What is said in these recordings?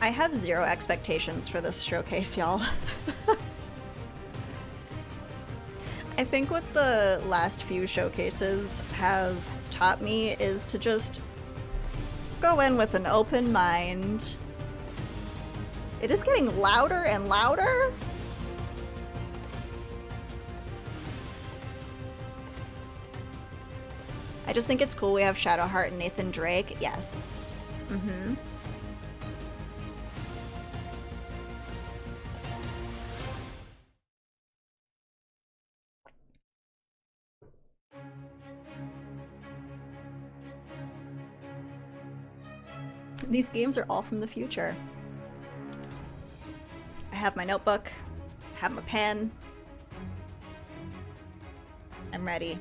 I have zero expectations for this showcase, y'all. I think what the last few showcases have taught me is to just go in with an open mind. It is getting louder and louder. I just think it's cool we have Shadowheart and Nathan Drake. Yes. Mm-hmm. These games are all from the future. I have my notebook, have my pen. I'm ready.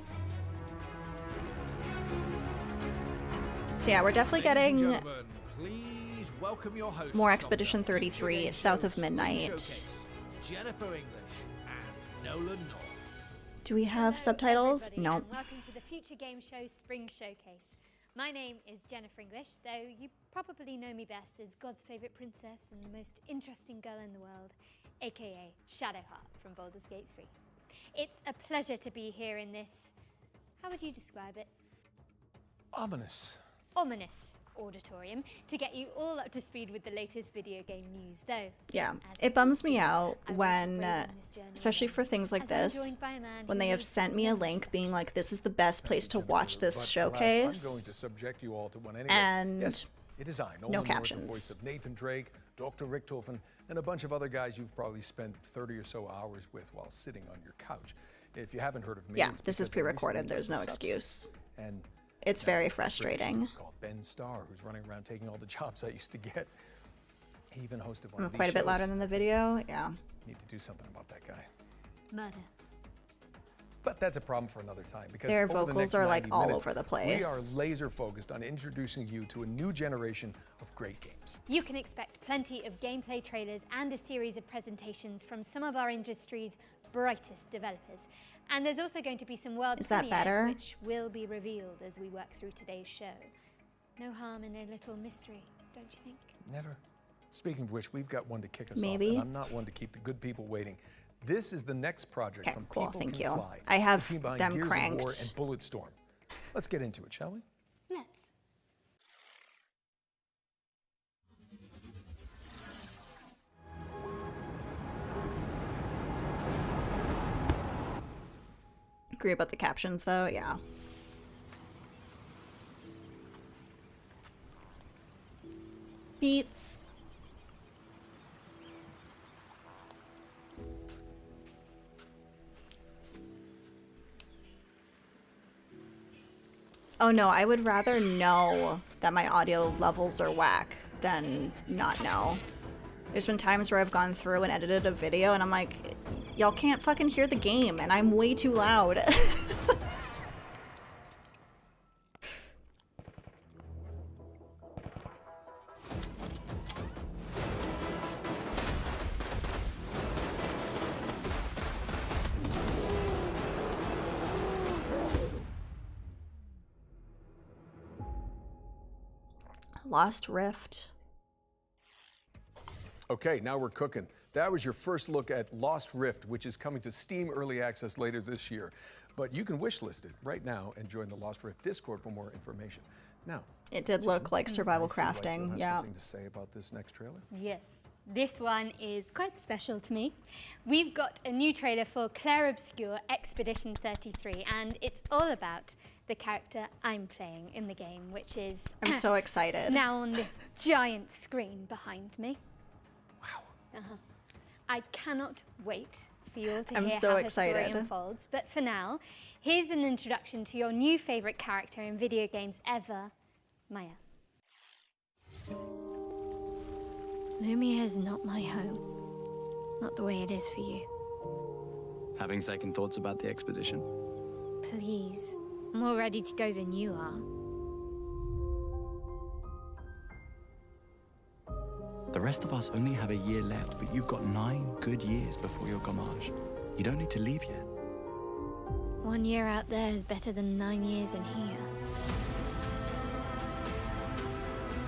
So yeah, we're definitely getting more Expedition 33 South of Midnight. Jennifer English and Nolan. Do we have subtitles? No. Welcome to the Future Game Show Spring Showcase. My name is Jennifer English, though you probably know me best as God's favourite princess and the most interesting girl in the world, aka Shadowheart from Baldur's Gate 3. It's a pleasure to be here in this, how would you describe it? Ominous Auditorium to get you all up to speed with the latest video game news, though. Yeah, it bums me out when, especially for things like this, when they have sent me a link being like, this is the best place to watch this showcase, and yes, it is no captions. The voice of Nathan Drake, Dr. Richtofen, and a bunch of other guys you've probably spent 30 or so hours with while sitting on your couch. If you haven't heard of me, yeah, this is pre-recorded. There's no excuse. And it's very frustrating. Called Ben Starr, who's running around taking all the jobs I used to get. He even hosted one of these quite a bit shows. louder than the video. Yeah. Need to do something about that guy. Murder. But that's a problem for another time because their over the vocals next are like 90 all minutes, over the place. We are laser focused on introducing you to a new generation of great games. You can expect plenty of gameplay trailers and a series of presentations from some of our industry's brightest developers. And there's also going to be some world premieres which will be revealed as we work through today's show. No harm in a little mystery, don't you think? Never. Speaking of which, we've got one to kick us off, Maybe. and I'm not one to keep the good people waiting. This is the next project from cool, People thank Can you. Fly, I have the team behind them Gears cranked. of War and Bulletstorm. Let's get into it, shall we? Let's. Agree about the captions though, yeah. Beats. Oh no, I would rather know that my audio levels are whack than not know. There's been times where I've gone through and edited a video and I'm like, y'all can't fucking hear the game and I'm way too loud. Lost Rift. Okay, now we're cooking. That was your first look at Lost Rift, which is coming to Steam Early Access later this year. But you can wishlist it right now and join the Lost Rift Discord for more information. Now, it did look like survival crafting, like yeah. Something to say about this next trailer? Yes, this one is quite special to me. We've got a new trailer for Clair Obscur Expedition 33, and it's all about the character I'm playing in the game, which is... I'm so excited. Now on this giant screen behind me. Wow. I cannot wait for you all to I'm hear so how excited. her story unfolds. But for now, here's an introduction to your new favourite character in video games ever, Maya. Lumia's not my home. Not the way it is for you. Having second thoughts about the expedition? Please. I'm more ready to go than you are. The rest of us only have a year left, but you've got 9 good years before your gommage. You don't need to leave yet. 1 year out there is better than 9 years in here.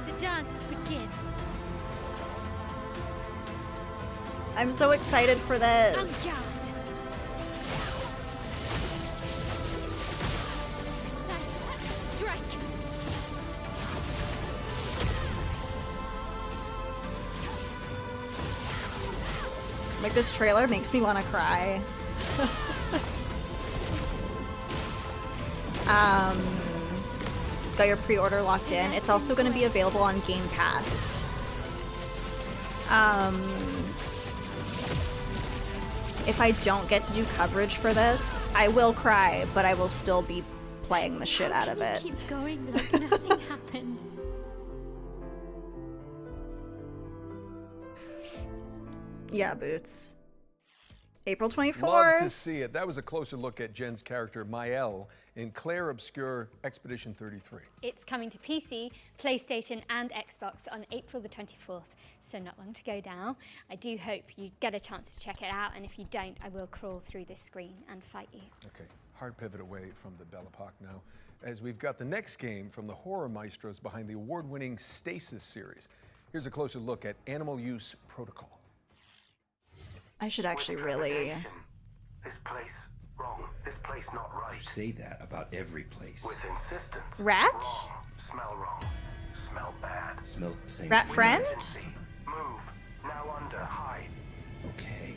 The dance begins. I'm so excited for this. Like, this trailer makes me want to cry. Got your pre-order locked in. It's also going to be available on Game Pass. If I don't get to do coverage for this, I will cry, but I will still be playing the shit out of it. Keep going like nothing happened. Yeah, Boots. April 24th. Love to see it. That was a closer look at Jen's character, Mael, in Clair Obscur Expedition 33. It's coming to PC, PlayStation, and Xbox on April the 24th, so not long to go now. I do hope you get a chance to check it out, and if you don't, I will crawl through this screen and fight you. Okay, hard pivot away from the Belle Epoque now, as we've got the next game from the horror maestros behind the award-winning Stasis series. Here's a closer look at Animal Use Protocol. I should actually really... This place wrong. This place not right. You say that about every place. With insistence. Rat? Wrong. Smell wrong. Smell bad. Smells the same. Rat to me. friend? Move. Now under. Hide. Okay.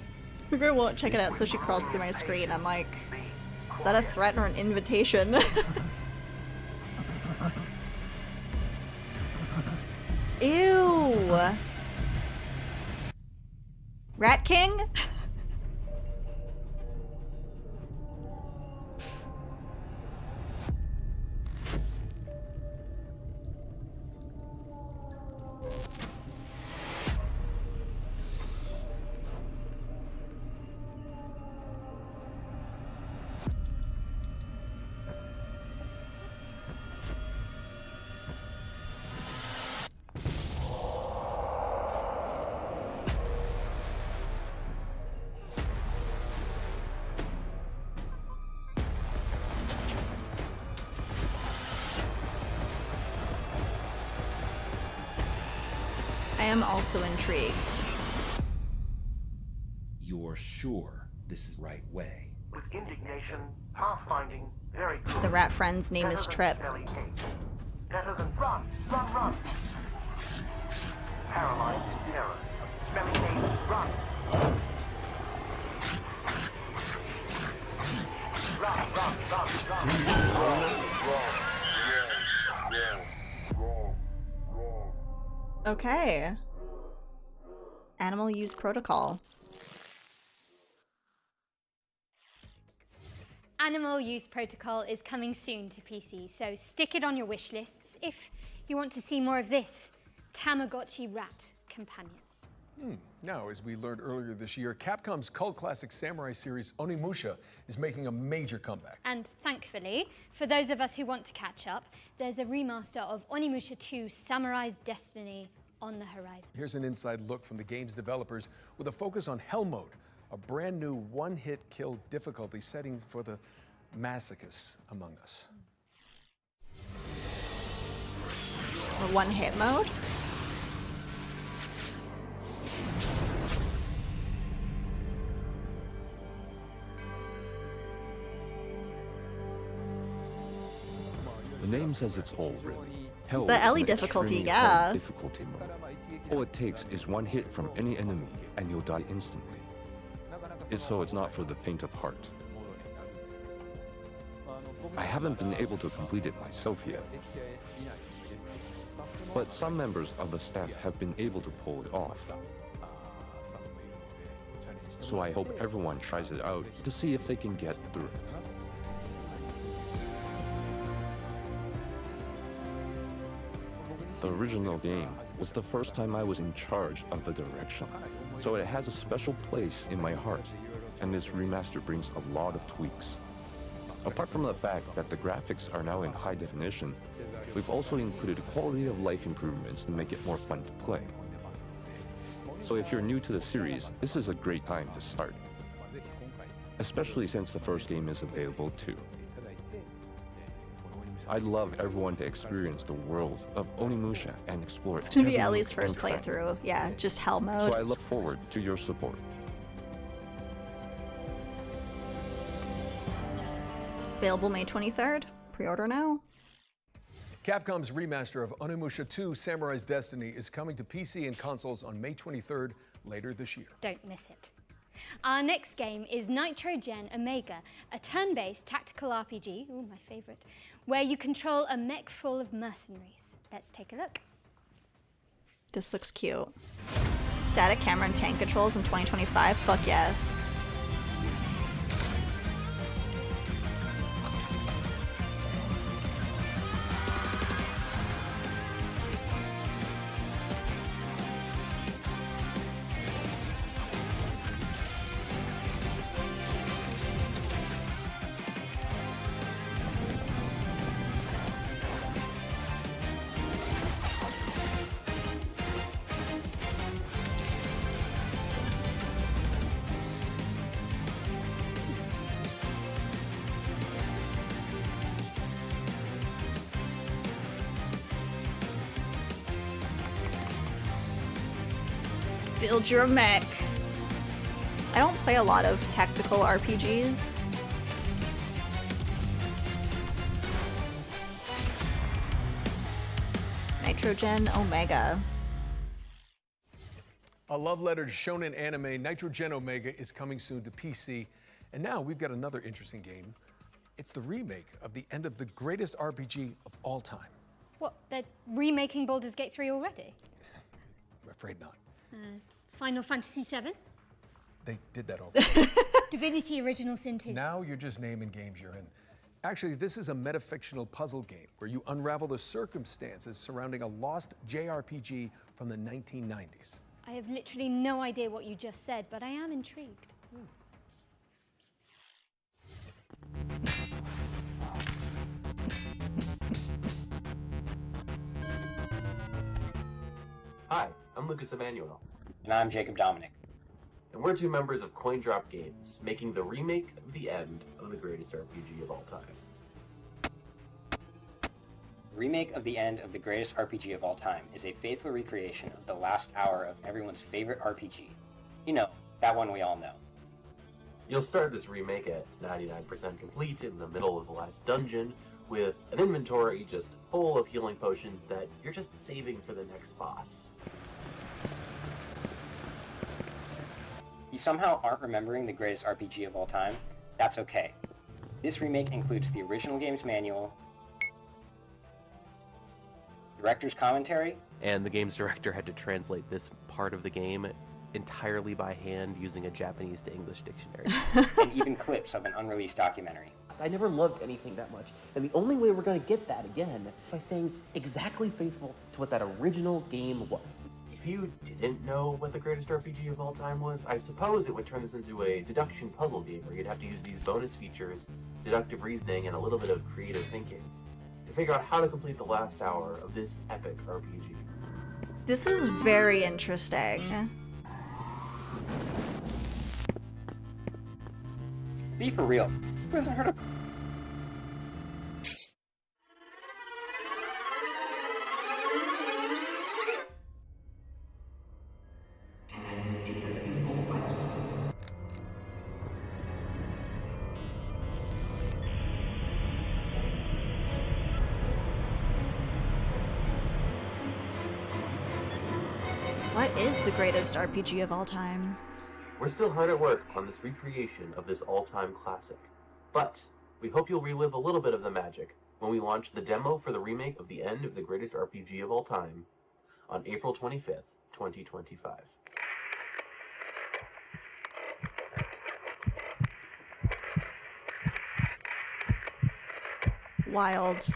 Maybe won't check it out, so she crawls through my screen. I'm like, is that a threat or an invitation? Ew. Rat King? I am also intrigued. You're sure this is the right way? With indignation, pathfinding, very good. The rat friend's name is Better than Trip. smelly hate. Better than run, run, run. Paralyzed in terror. Smelly hate, run. Run, run, run, run. Okay. Animal Use Protocol. Animal Use Protocol is coming soon to PC, so stick it on your wish lists if you want to see more of this Tamagotchi rat companion. Now, as we learned earlier this year, Capcom's cult classic samurai series Onimusha is making a major comeback. And thankfully, for those of us who want to catch up, there's a remaster of Onimusha 2 Samurai's Destiny on the horizon. Here's an inside look from the game's developers with a focus on Hell Mode, a brand new one-hit kill difficulty setting for the masochists among us. A one-hit mode? The name says it's all, really. Hell The is Ellie an difficulty, extremely yeah. hard difficulty mode. All it takes is one hit from any enemy, and you'll die instantly. It's not for the faint of heart. I haven't been able to complete it myself yet. But some members of the staff have been able to pull it off. So I hope everyone tries it out to see if they can get through it. The original game was the first time I was in charge of the direction, so it has a special place in my heart, and this remaster brings a lot of tweaks. Apart from the fact that the graphics are now in high definition, we've also included quality of life improvements to make it more fun to play. So if you're new to the series, this is a great time to start, especially since the first game is available too. I'd love everyone to experience the world of Onimusha and explore it. It's gonna be every Ellie's nook and first cranny. playthrough. Yeah, just hell mode. So I look forward to your support. Available May 23rd. Pre-order now. Capcom's remaster of Onimusha 2 Samurai's Destiny is coming to PC and consoles on May 23rd later this year. Don't miss it. Our next game is Nitro Gen Omega, a turn-based tactical RPG, ooh, my favorite, where you control a mech full of mercenaries. Let's take a look. This looks cute. Static camera and tank controls in 2025? Fuck yes. Build your mech. I don't play a lot of tactical RPGs. Nitro Gen Omega. A love letter to shonen anime, Nitro Gen Omega is coming soon to PC. And now we've got another interesting game. It's the remake of the end of the greatest RPG of all time. What, they're remaking Baldur's Gate 3 already? I'm afraid not. Final Fantasy VII? They did that already. Divinity Original Sin 2? Now you're just naming games you're in. Actually, this is a metafictional puzzle game where you unravel the circumstances surrounding a lost JRPG from the 1990s. I have literally no idea what you just said, but I am intrigued. Hi, I'm Lucas Emmanuel. And I'm Jacob Dominic. And we're two members of Coin Drop Games, making the remake of the end of the greatest RPG of all time. Remake of the end of the greatest RPG of all time is a faithful recreation of the last hour of everyone's favorite RPG. You know, that one we all know. You'll start this remake at 99% complete in the middle of the last dungeon, with an inventory just full of healing potions that you're just saving for the next boss. You somehow aren't remembering the greatest RPG of all time? That's okay. This remake includes the original game's manual, director's commentary, and the game's director had to translate this part of the game entirely by hand using a Japanese to English dictionary. and even clips of an unreleased documentary. I never loved anything that much, and the only way we're going to get that again is by staying exactly faithful to what that original game was. If you didn't know what the greatest RPG of all time was, I suppose it would turn this into a deduction puzzle game where you'd have to use these bonus features, deductive reasoning, and a little bit of creative thinking to figure out how to complete the last hour of this epic RPG. This is very interesting. Be for real. Who hasn't heard of... What is the greatest RPG of all time? We're still hard at work on this recreation of this all-time classic, but we hope you'll relive a little bit of the magic when we launch the demo for the remake of the end of the greatest RPG of all time on April 25th, 2025. Wild.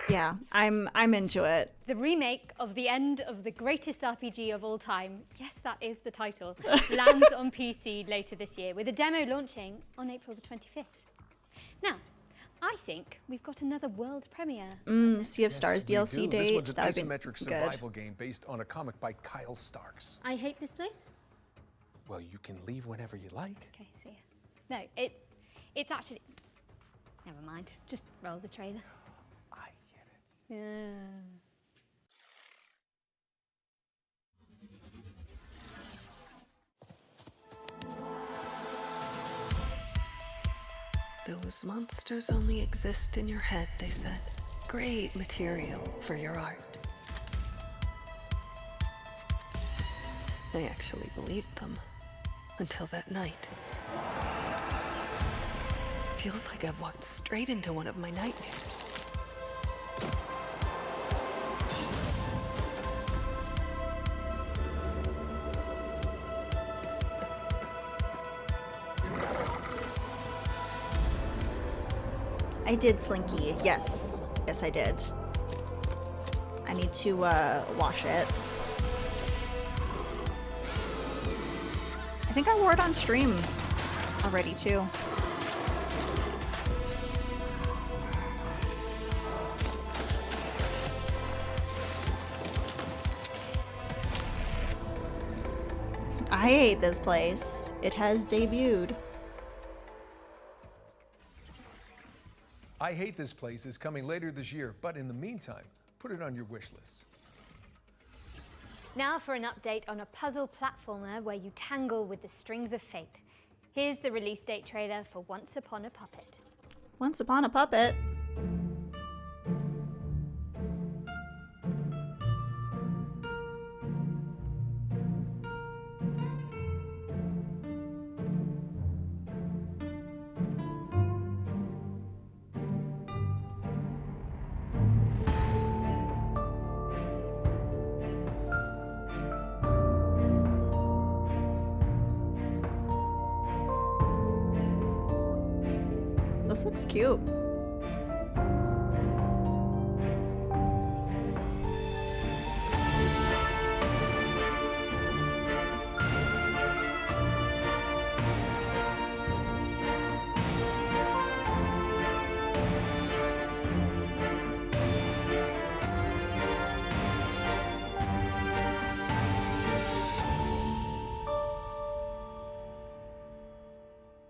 Yeah, I'm into it. The remake of the end of the greatest RPG of all time, yes, that is the title, lands on PC later this year, with a demo launching on April the 25th. Now, I think we've got another world premiere. Sea of Stars DLC date. This one's an That would be isometric survival game based on a comic by Kyle Starks. I hate this place. Well, you can leave whenever you like. Okay, see ya. No, it's actually... Never mind, just roll the trailer. I get it. Yeah. Those monsters only exist in your head, they said. Great material for your art. I actually believed them. Until that night. Feels like I've walked straight into one of my nightmares. I did Slinky. Yes. Yes, I did. I need to wash it. I think I wore it on stream already too. I hate this place. It has debuted. I Hate This Place is coming later this year, but in the meantime, put it on your wish list. Now for an update on a puzzle platformer where you tangle with the strings of fate. Here's the release date trailer for Once Upon a Puppet. Once Upon a Puppet. This looks cute.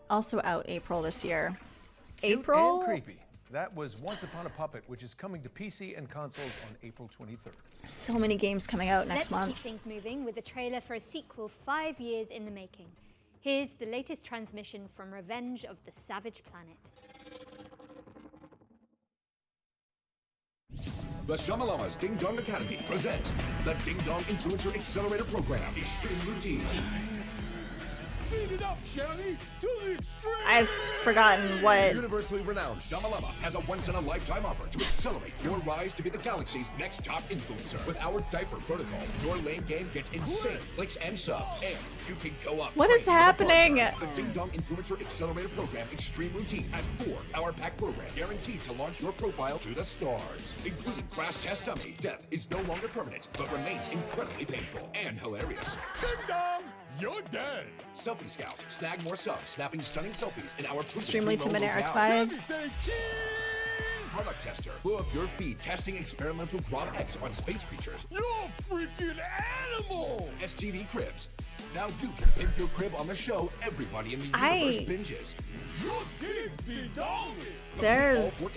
Also out April this year. Cute April? and creepy. That was Once Upon a Puppet, which is coming to PC and consoles on April 23rd. So many games coming out next Let's month. keep things moving with a trailer for a sequel 5 years in the making. Here's the latest transmission from Revenge of the Savage Planet. The Shamalama's Ding Dong Academy presents the Ding Dong Influencer Accelerator Program, Extreme Routine. Speed it up, Shelly, to the extreme! I've forgotten what. Universally renowned Shamalama has a once-in-a-lifetime offer to accelerate your rise to be the galaxy's next top influencer. With our diaper protocol, your lane game gets insane clicks and subs, and you can go up. What is happening? The Ding Dong Influencer Accelerator Program Extreme Routine has 4 power-packed programs guaranteed to launch your profile to the stars, including Crash Test Dummy. Death is no longer permanent, but remains incredibly painful and hilarious. Ding Dong! You're dead! Selfie Scout. Snag more subs, snapping stunning selfies in our Extremely Tim and Eric vibes. Product Tester. Blow up your feed testing experimental Grot X on space creatures. You're a freaking animal! STV Cribs. Now you can pimp your crib on the show everybody in the universe binges. There's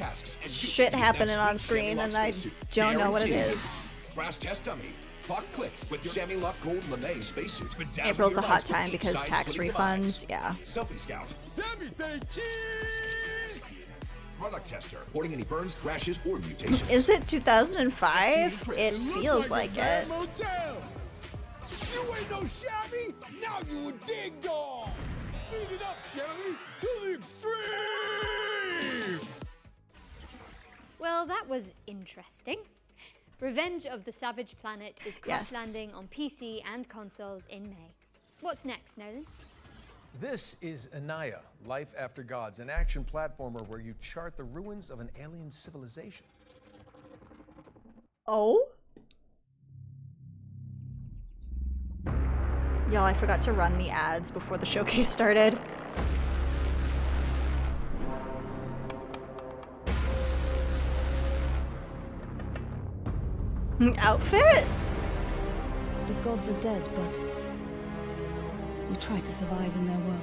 shit happening on screen and I don't know what it is. Crash Test Dummy. Clock clicks with your Sammy Luck Gold Lame spacesuit. April's a hot time because tax refunds, yeah. Selfie Scout. Sammy say cheese! Product Tester. Reporting any burns, crashes, or mutations. Is it 2005? It feels like it. You ain't no shabby! Now you a ding dong! Speed it up, Shelly, to the extreme! Well, that was interesting. Revenge of the Savage Planet is cross-landing on PC and consoles in May. What's next, Nolan? This is Inayah, Life After Gods, an action platformer where you chart the ruins of an alien civilization. Oh? Y'all, I forgot to run the ads before the showcase started. Outfit? The gods are dead, but we try to survive in their world.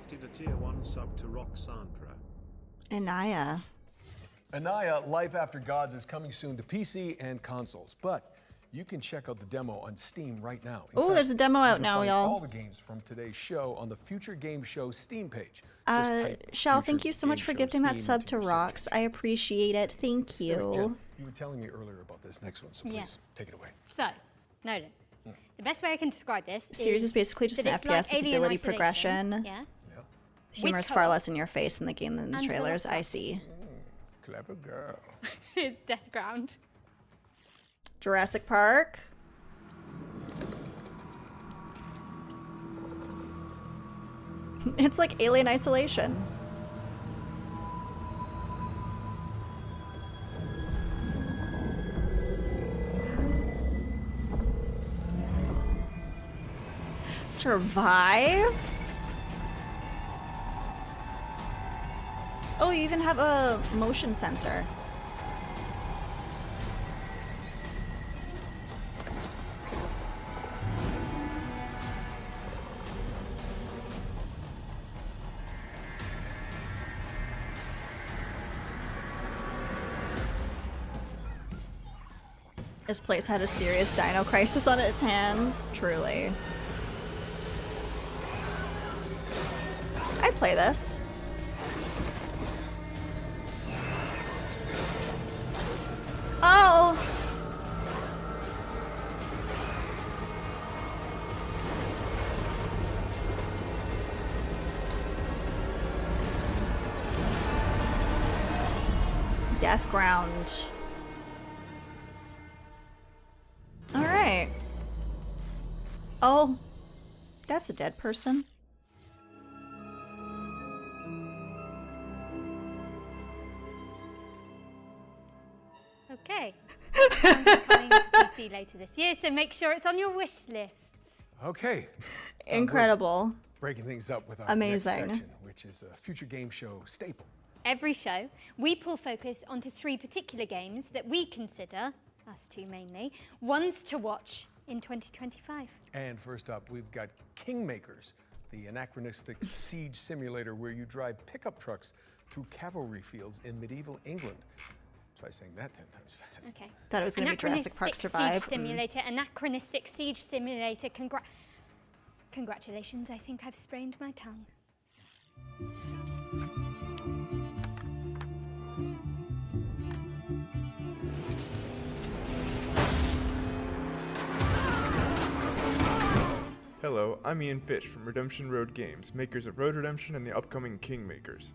gifted a tier 1 sub to Roxandra. Inayah. Inayah, Life After Gods is coming soon to PC and consoles, but you can check out the demo on Steam right now. Oh, there's a demo out now, y'all. All the games from today's show on the Future Game Show Steam page. Shell, thank you so much for gifting that sub to Rox. I appreciate it. Thank you. Anyway, Jen, you were telling me earlier about this next one, so please take it away. So, Nolan, the best way I can describe this series is basically just an FPS with ability progression. Yeah. Humor is far less in your face in the game than in the trailers. I see. Clever girl. It's Deathground. Jurassic Park. It's like Alien Isolation. Survive? Oh, you even have a motion sensor. This place had a serious dino crisis on its hands, truly. I'd play this. Oh! Deathground. All right. Oh, that's a dead person. Okay. Deathground coming to PC later this year, so make sure it's on your wish lists. Okay. Incredible. Breaking things up with our Amazing. next section, which is a Future Game Show staple. Every show, we pull focus onto 3 particular games that we consider, us two mainly, ones to watch in 2025. And first up, we've got Kingmakers, the anachronistic siege simulator where you drive pickup trucks through cavalry fields in medieval England. Try saying that 10 times fast. Okay. Thought it was going to be Jurassic Park Survive. Siege simulator, anachronistic siege simulator. Congratulations, I think I've sprained my tongue. Hello, I'm Ian Fish from Redemption Road Games, makers of Road Redemption and the upcoming Kingmakers.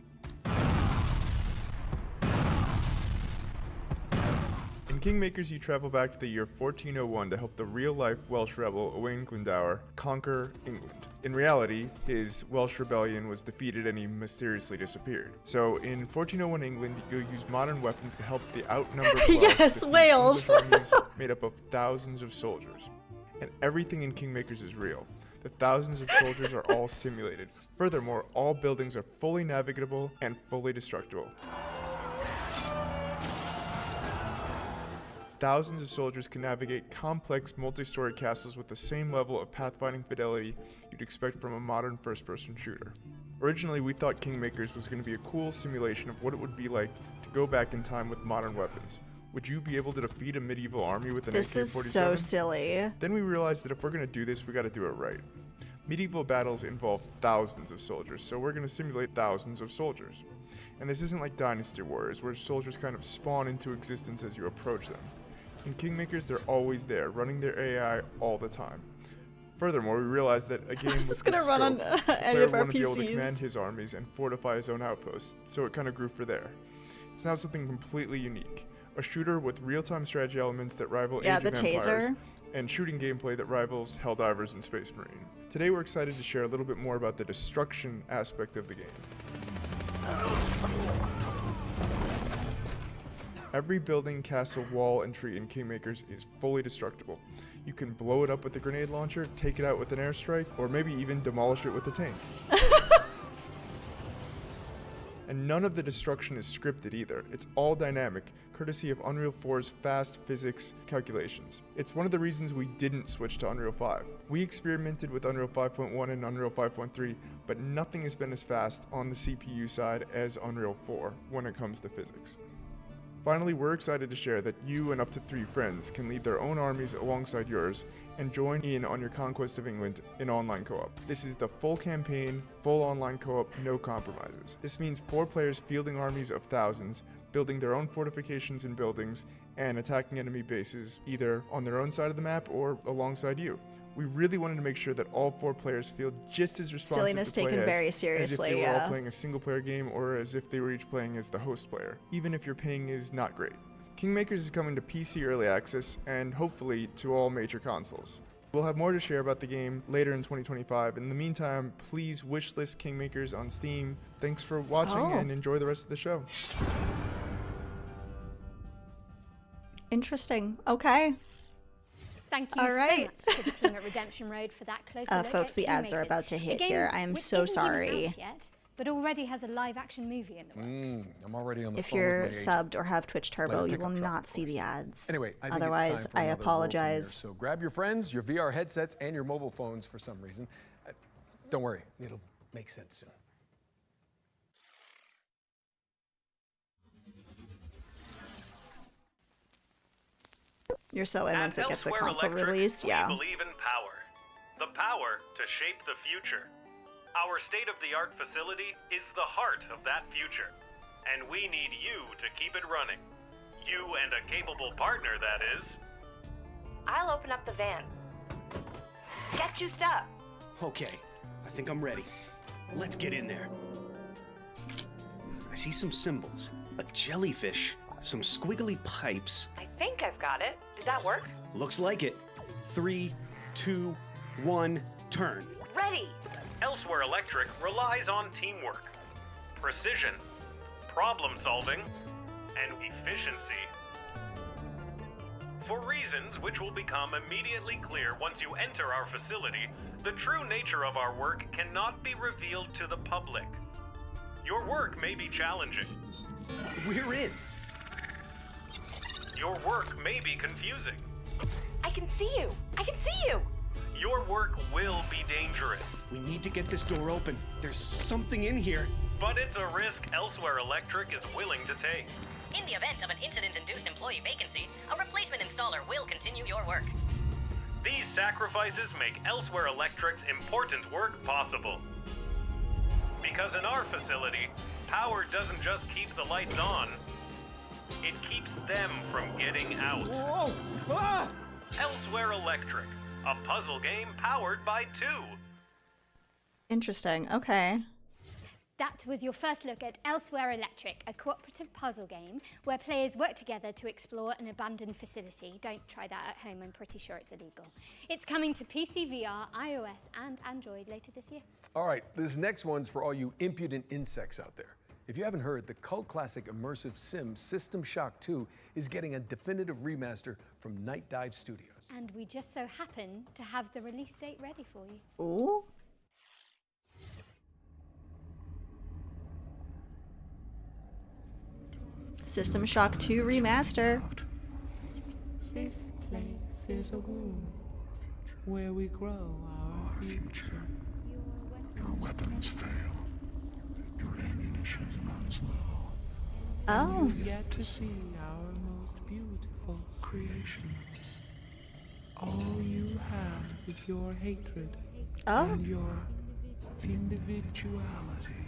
In Kingmakers, you travel back to the year 1401 to help the real-life Welsh rebel Owain Glendower conquer England. In reality, his Welsh rebellion was defeated and he mysteriously disappeared. So, in 1401 England, you use modern weapons to help the outnumbered Welsh Yes, Wales! armies made up of thousands of soldiers. And everything in Kingmakers is real. The thousands of soldiers are all simulated. Furthermore, all buildings are fully navigable and fully destructible. Thousands of soldiers can navigate complex multi-story castles with the same level of pathfinding fidelity you'd expect from a modern first-person shooter. Originally, we thought Kingmakers was going to be a cool simulation of what it would be like to go back in time with modern weapons. Would you be able to defeat a medieval army with an AK-47? This is so silly. Then we realized that if we're going to do this, we got to do it right. Medieval battles involve thousands of soldiers, so we're going to simulate thousands of soldiers. And this isn't like Dynasty Warriors, where soldiers kind of spawn into existence as you approach them. In Kingmakers, they're always there, running their AI all the time. Furthermore, we realized that a game with this gonna run on any of our wanted to be able to PCs. command his armies and fortify his own outposts, so it kind of grew for there. It's now something completely unique. A shooter with real-time strategy elements that rival Age of Empires, taser. and shooting gameplay that rivals Helldivers and Space Marine. Today we're excited to share a little bit more about the destruction aspect of the game. Every building, castle, wall, and tree in Kingmakers is fully destructible. You can blow it up with a grenade launcher, take it out with an airstrike, or maybe even demolish it with a tank. And none of the destruction is scripted either. It's all dynamic, courtesy of Unreal 4's fast physics calculations. It's one of the reasons we didn't switch to Unreal 5. We experimented with Unreal 5.1 and Unreal 5.3, but nothing has been as fast on the CPU side as Unreal 4 when it comes to physics. Finally, we're excited to share that you and up to 3 friends can lead their own armies alongside yours and join in on your conquest of England in online co-op. This is the full campaign, full online co-op, no compromises. This means 4 players fielding armies of thousands, building their own fortifications and buildings, and attacking enemy bases either on their own side of the map or alongside you. We really wanted to make sure that all 4 players feel just as responsive Silliness to play taken very as seriously, if they were all yeah. playing a single-player game or as if they were each playing as the host player, even if your ping is not great. Kingmakers is coming to PC Early Access and hopefully to all major consoles. We'll have more to share about the game later in 2025. In the meantime, please wishlist Kingmakers on Steam. Thanks for watching and enjoy the rest of the show. Interesting. Okay. Thank you All right. so much to the team at Redemption Road for that closer look Folks, at the ads are Kingmakers. about to hit A game here. I am which so isn't even sorry. out yet, but already has a live-action movie in the works. I'm already on the If phone you're with my agent. subbed or have Twitch Turbo, Let it you pick will up truck, not see the ads. Anyway, I think Otherwise, it's time for I another world apologize. premiere. So grab your friends, your VR headsets, and your mobile phones for some reason. Don't worry, it'll make sense soon. You're so in once it gets a Elsewhere console Electric, release, yeah. We believe in power. The power to shape the future. Our state-of-the-art facility is the heart of that future. And we need you to keep it running. You and a capable partner, that is. I'll open up the van. Get juiced up. Okay, I think I'm ready. Let's get in there. I see some symbols. A jellyfish, some squiggly pipes. I think I've got it. Did that work? Looks like it. 3, 2, 1, turn. Ready. Elsewhere Electric relies on teamwork, precision, problem-solving, and efficiency. For reasons which will become immediately clear once you enter our facility, the true nature of our work cannot be revealed to the public. Your work may be challenging. We're in. Your work may be confusing. I can see you. I can see you. Your work will be dangerous. We need to get this door open. There's something in here. But it's a risk Elsewhere Electric is willing to take. In the event of an incident-induced employee vacancy, a replacement installer will continue your work. These sacrifices make Elsewhere Electric's important work possible. Because in our facility, power doesn't just keep the lights on, it keeps them from getting out. Whoa! Ah! Elsewhere Electric, a puzzle game powered by 2. Interesting. Okay. That was your first look at Elsewhere Electric, a cooperative puzzle game where players work together to explore an abandoned facility. Don't try that at home, I'm pretty sure it's illegal. It's coming to PC, VR, iOS, and Android later this year. All right, this next one's for all you impudent insects out there. If you haven't heard, the cult classic immersive sim System Shock 2 is getting a definitive remaster from Night Dive Studios. And we just so happen to have the release date ready for you. Ooh. System Shock 2 Remaster. This place is a womb where we grow our future. Your weapons fail. Your ammunition runs low. Oh. You've yet to see our most beautiful creation. All you have is your hatred and your individuality.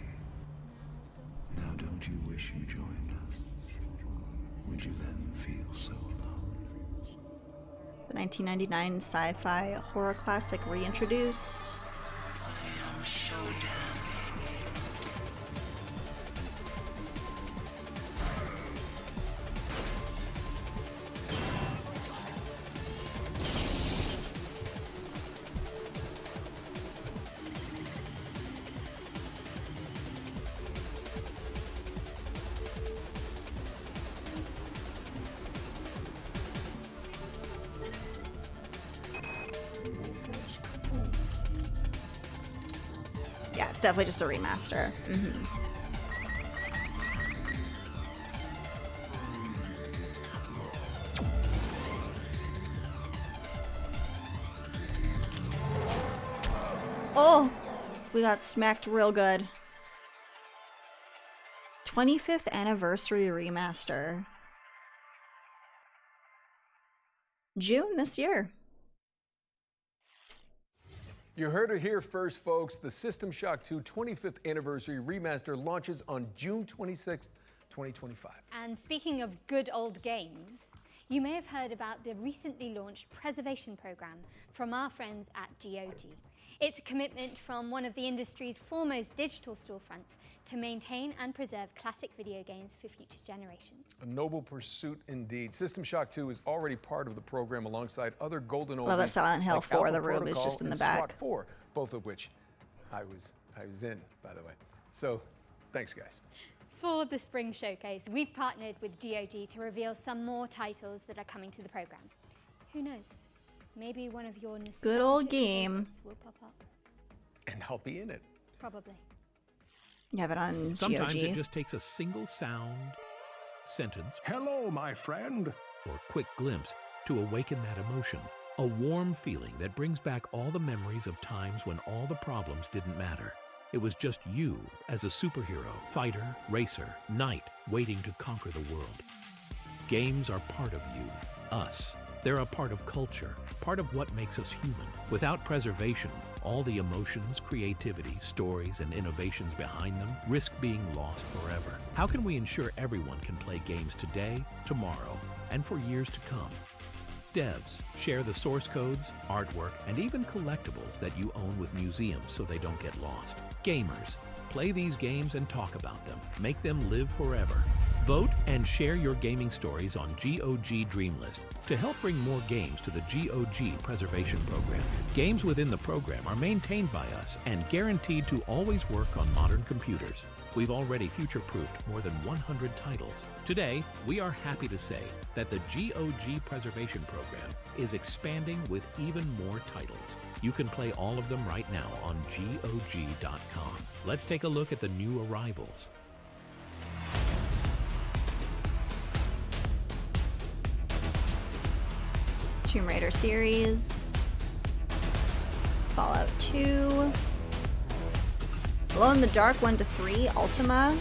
Now don't you wish you joined us? Would you then feel so alone? The 1999 sci-fi horror classic reintroduced. I am so damn. Yeah, it's definitely just a remaster. Oh, we got smacked real good. 25th anniversary remaster. June this year. You heard it here first, folks. The System Shock 2 25th anniversary remaster launches on June 26th, 2025. And speaking of good old games, you may have heard about the recently launched preservation program from our friends at GOG. It's a commitment from one of the industry's foremost digital storefronts to maintain and preserve classic video games for future generations. A noble pursuit indeed. System Shock 2 is already part of the program alongside other golden oldies. Love that Silent Hill like 4, Alpha the room is Protocol just in the and back. SWAT 4, both of which I was in, by the way. So, thanks, guys. For the Spring Showcase, we've partnered with GOG to reveal some more titles that are coming to the program. Who knows? Maybe one of your good old game will pop up. And I'll be in it. Probably. You have it on Sometimes GOG. it just takes a single sound, sentence, hello, my friend, or quick glimpse to awaken that emotion. A warm feeling that brings back all the memories of times when all the problems didn't matter. It was just you as a superhero, fighter, racer, knight, waiting to conquer the world. Games are part of you, us. They're a part of culture, part of what makes us human. Without preservation, all the emotions, creativity, stories, and innovations behind them risk being lost forever. How can we ensure everyone can play games today, tomorrow, and for years to come? Devs, share the source codes, artwork, and even collectibles that you own with museums so they don't get lost. Gamers, play these games and talk about them. Make them live forever. Vote and share your gaming stories on GOG Dreamlist to help bring more games to the GOG Preservation Program. Games within the program are maintained by us and guaranteed to always work on modern computers. We've already future-proofed more than 100 titles. Today, we are happy to say that the GOG Preservation Program is expanding with even more titles. You can play all of them right now on GOG.com. Let's take a look at the new arrivals. Tomb Raider series, Fallout 2, Glow in the Dark 1-3, Ultima,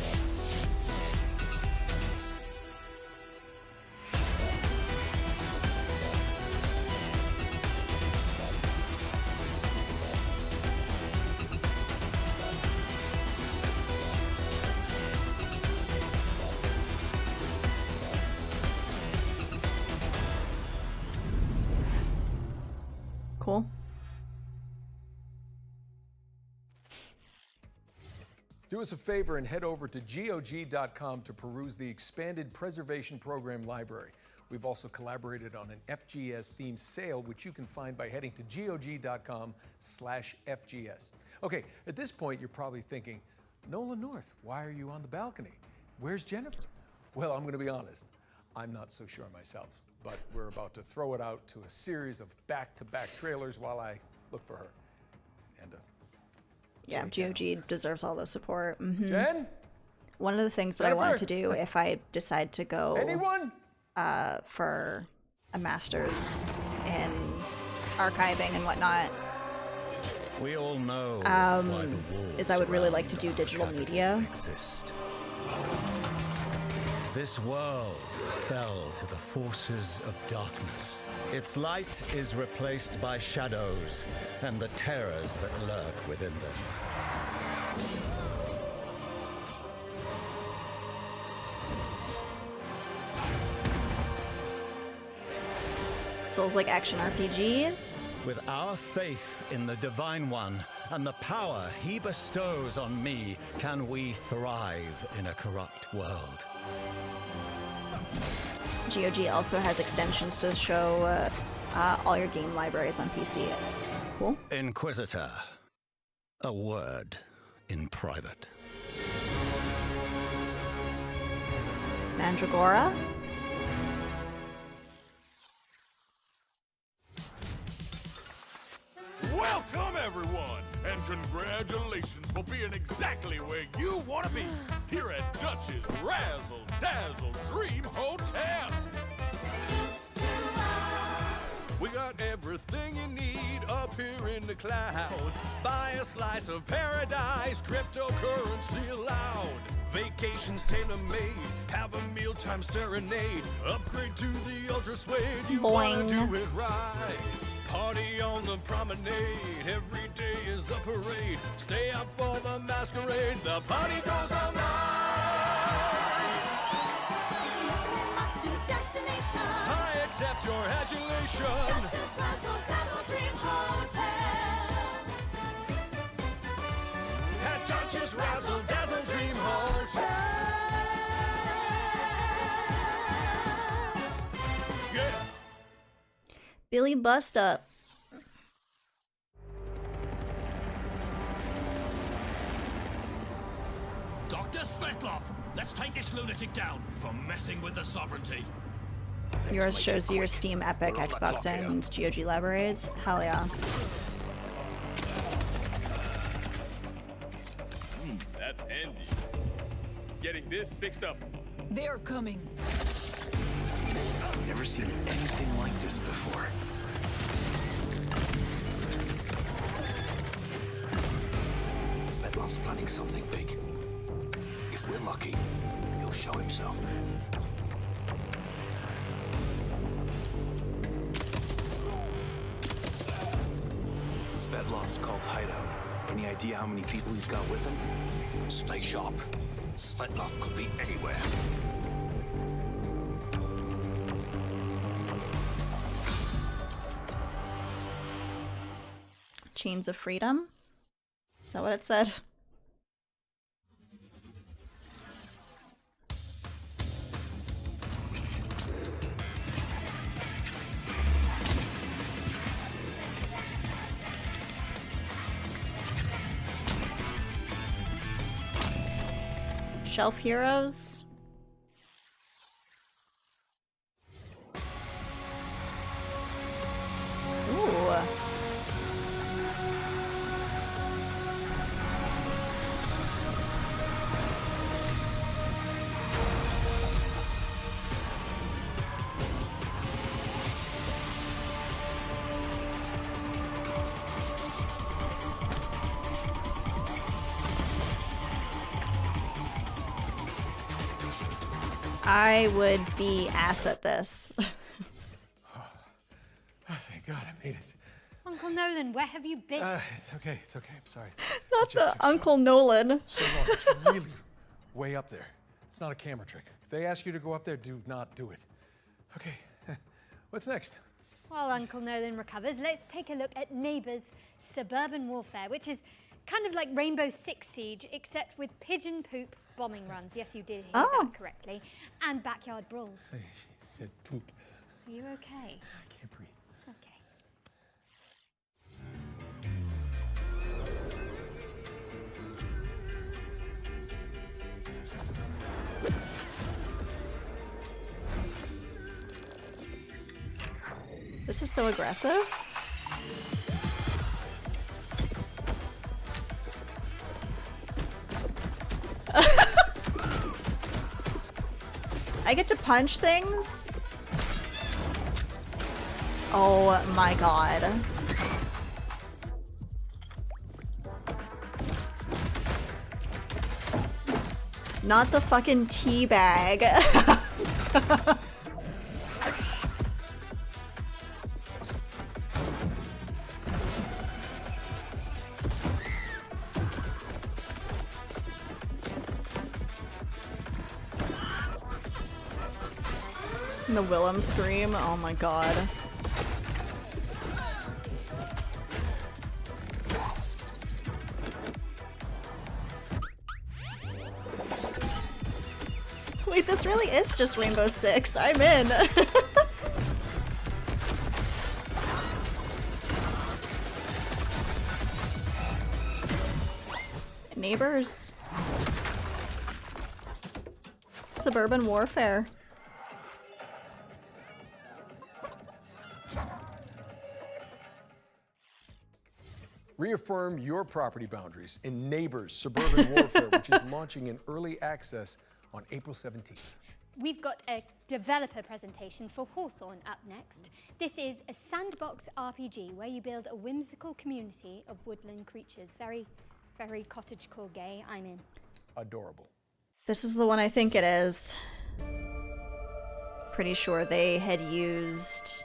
cool. Do us a favor and head over to GOG.com to peruse the expanded preservation program library. We've also collaborated on an FGS-themed sale, which you can find by heading to GOG.com/FGS. Okay, at this point, you're probably thinking, Nolan North, why are you on the balcony? Where's Jennifer? Well, I'm going to be honest. I'm not so sure myself, but we're about to throw it out to a series of back-to-back trailers while I look for her. And yeah, GOG deserves all the support. Jen? One of the things that I want to do if I decide to go for a master's in archiving and whatnot, we all know is I would really like to do digital media. This world fell to the forces of darkness. Its light is replaced by shadows and the terrors that lurk within them. Souls-like action RPG. With our faith in the Divine One and the power he bestows on me, can we thrive in a corrupt world. GOG also has extensions to show all your game libraries on PC. Cool. Inquisitor, a word in private. Mandragora. Welcome, everyone, and congratulations for being exactly where you want to be, here at Dutch's Razzle Dazzle Dream Hotel. We got everything you need up disappear in the clouds. Buy a slice of paradise, cryptocurrency allowed. Vacations tailor-made, have a mealtime serenade. Upgrade to the ultra suede, you wanna Boing. do it right. Party on the promenade, every day is a parade. Stay out for the masquerade, the party goes all night. Destination. I accept your adulation. Duchess Razzle Dazzle Dream Hotel. At Duchess Razzle Dazzle Dream Hotel. Yeah. Billie Bust Up. Dr. Svetlov, let's take this lunatic down for messing with the sovereignty. Yours shows you your Steam, Epic, Xbox, and GOG libraries. Hell yeah. That's handy. Getting this fixed up. They're coming. I've never seen anything like this before. Svetlov's planning something big. If we're lucky, he'll show himself. Svetlov's called hideout. Any idea how many people he's got with him? Stay sharp. Svetlov could be anywhere. Chains of Freedom? Is that what it said? Shelf Heroes? Ooh. I would be ass at this. Oh, thank God I made it. Uncle Nolan, where have you been? It's okay, I'm sorry. Not the Uncle Nolan. So long, it's really way up there. It's not a camera trick. If they ask you to go up there, do not do it. Okay, what's next? While Uncle Nolan recovers, let's take a look at Neighbours Suburban Warfare, which is kind of like Rainbow Six Siege, except with pigeon poop bombing runs. Yes, you did hear that correctly. And backyard brawls. She said poop. Are you okay? I can't breathe. Okay. This is so aggressive. I get to punch things? Oh my god. Not the fucking tea bag. The Willem scream, oh my god. Wait, this really is just Rainbow Six. I'm in. Neighbors. Suburban Warfare. Reaffirm your property boundaries in Neighbors Suburban Warfare, which is launching in early access on April 17th. We've got a developer presentation for Hawthorn up next. This is a sandbox RPG where you build a whimsical community of woodland creatures. Very, very cottagecore gay. I'm in. Adorable. This is the one I think it is. Pretty sure they had used...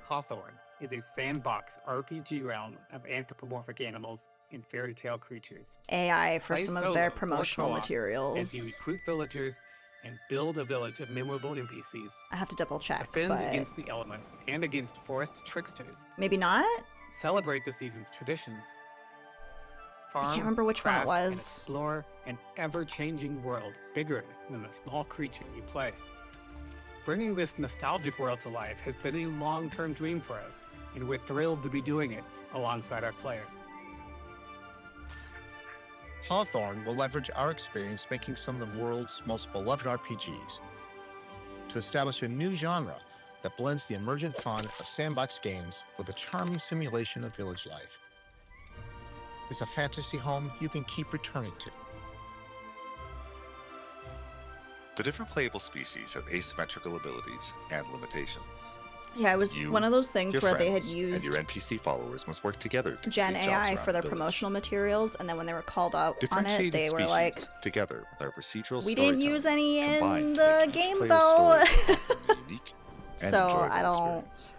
Hawthorn is a sandbox RPG realm of anthropomorphic animals and fairy tale creatures. AI for Play some of solo their or promotional co-op materials. as you recruit villagers and build a village of memorable NPCs. I have to double check, Defend but against the elements and against forest tricksters. maybe not? Celebrate the season's traditions. I Farm, can't remember which one it craft, and was. explore an ever-changing world bigger than the small creature you play. Bringing this nostalgic world to life has been a long-term dream for us, and we're thrilled to be doing it alongside our players. Hawthorn will leverage our experience making some of the world's most beloved RPGs to establish a new genre that blends the emergent fun of sandbox games with a charming simulation of village life. It's a fantasy home you can keep returning to. The different playable species have asymmetrical abilities and limitations. Yeah, it was You, one of those things your where they had friends, used and your NPC followers must work together to Gen complete jobs AI around for their the village. promotional materials, and then when they were called out on it, Differentiated they were species, like, together with our procedural we didn't storytelling, use any in combined to the make each game player's though. story a unique and So enjoyable I don't. experience.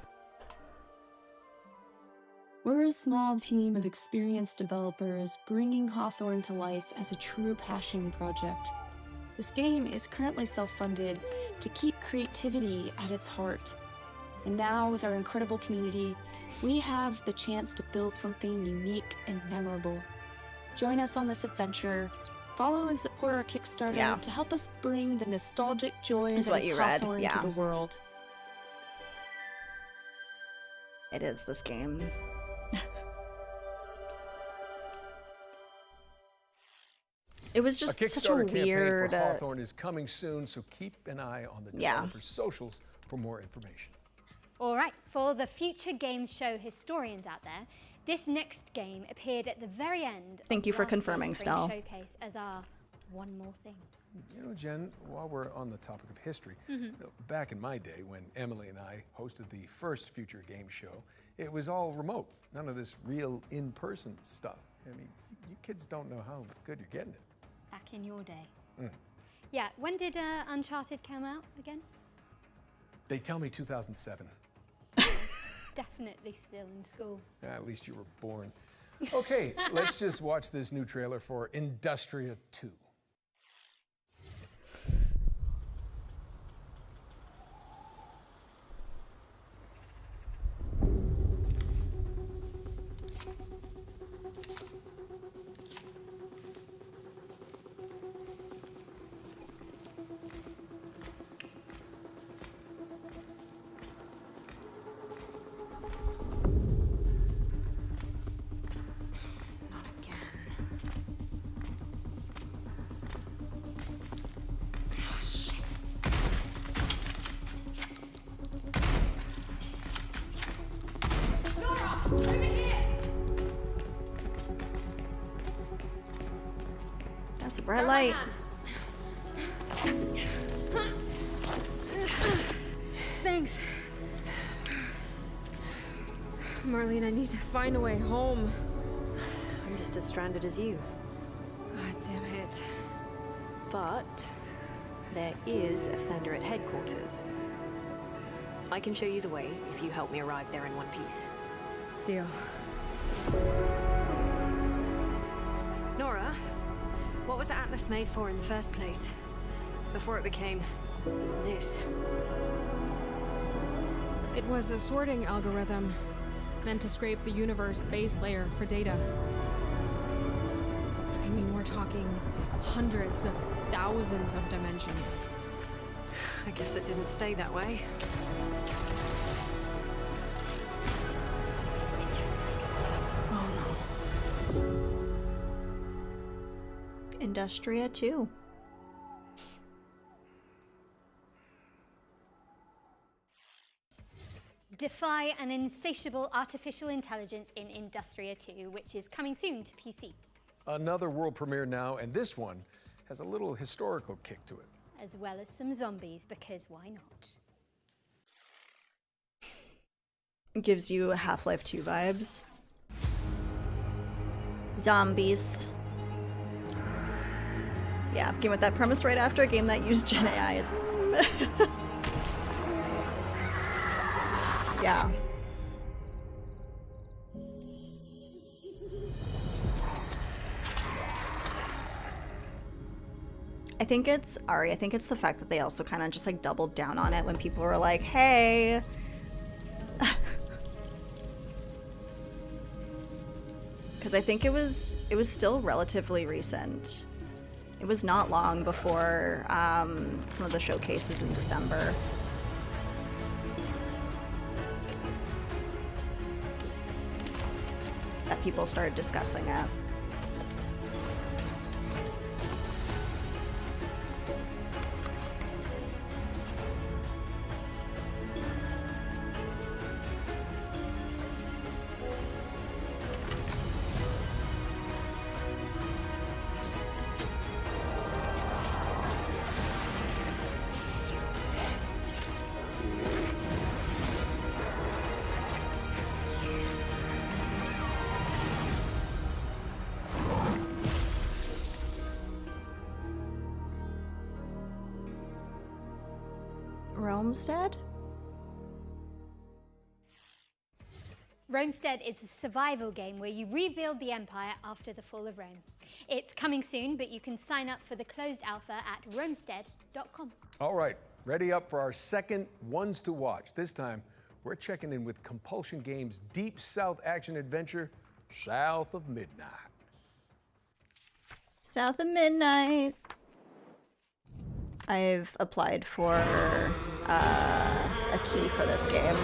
We're a small team of experienced developers bringing Hawthorn to life as a true passion project. This game is currently self-funded to keep creativity at its heart. And now, with our incredible community, we have the chance to build something unique and memorable. Join us on this adventure. Follow and support our Kickstarter to help us bring the nostalgic joy Is that what is you read, Hawthorn yeah. to the world. It is this game. It was just a such a Kickstarter weird. campaign for Hawthorn is coming soon, so keep an eye on the developers' socials for more information. All right, for the future games show historians out there, this next game appeared at the very end. Thank you for of last year's confirming, Spring Stell. Showcase as our one more thing. You know, Jen, while we're on the topic of history, you know, back in my day when Emily and I hosted the first Future Game Show, it was all remote. None of this real in-person stuff. I mean, you kids don't know how good you're getting it. Back in your day. Mm. Yeah, when did Uncharted come out again? They tell me 2007. Definitely still in school. At least you were born. Okay, let's just watch this new trailer for Industria 2. That's a bright light. Thanks. Marlene, I need to find a way home. I'm just as stranded as you. God damn it. But there is a sender at headquarters. I can show you the way if you help me arrive there in one piece. Deal. Nora, what was Atlas made for in the first place? Before it became this? It was a sorting algorithm meant to scrape the universe base layer for data. I mean, we're talking hundreds of thousands of dimensions. I guess it didn't stay that way. Oh no. Industria 2. Defy an insatiable artificial intelligence in Industria 2, which is coming soon to PC. Another world premiere now, and this one has a little historical kick to it. as well as some zombies, because why not? Gives you Half-Life 2 vibes. Zombies. Yeah, game with that premise right after a game that used Gen AI is... yeah. I think it's Ari. I think it's the fact that they also kind of just like doubled down on it when people were like, hey. Because I think it was still relatively recent. It was not long before some of the showcases in December. That people started discussing it. Romestead? Romestead is a survival game where you rebuild the empire after the fall of Rome. It's coming soon, but you can sign up for the closed alpha at romestead.com. All right, ready up for our second Ones to Watch. This time, we're checking in with Compulsion Games' Deep South action adventure, South of Midnight. South of Midnight. I've applied for a key for this game.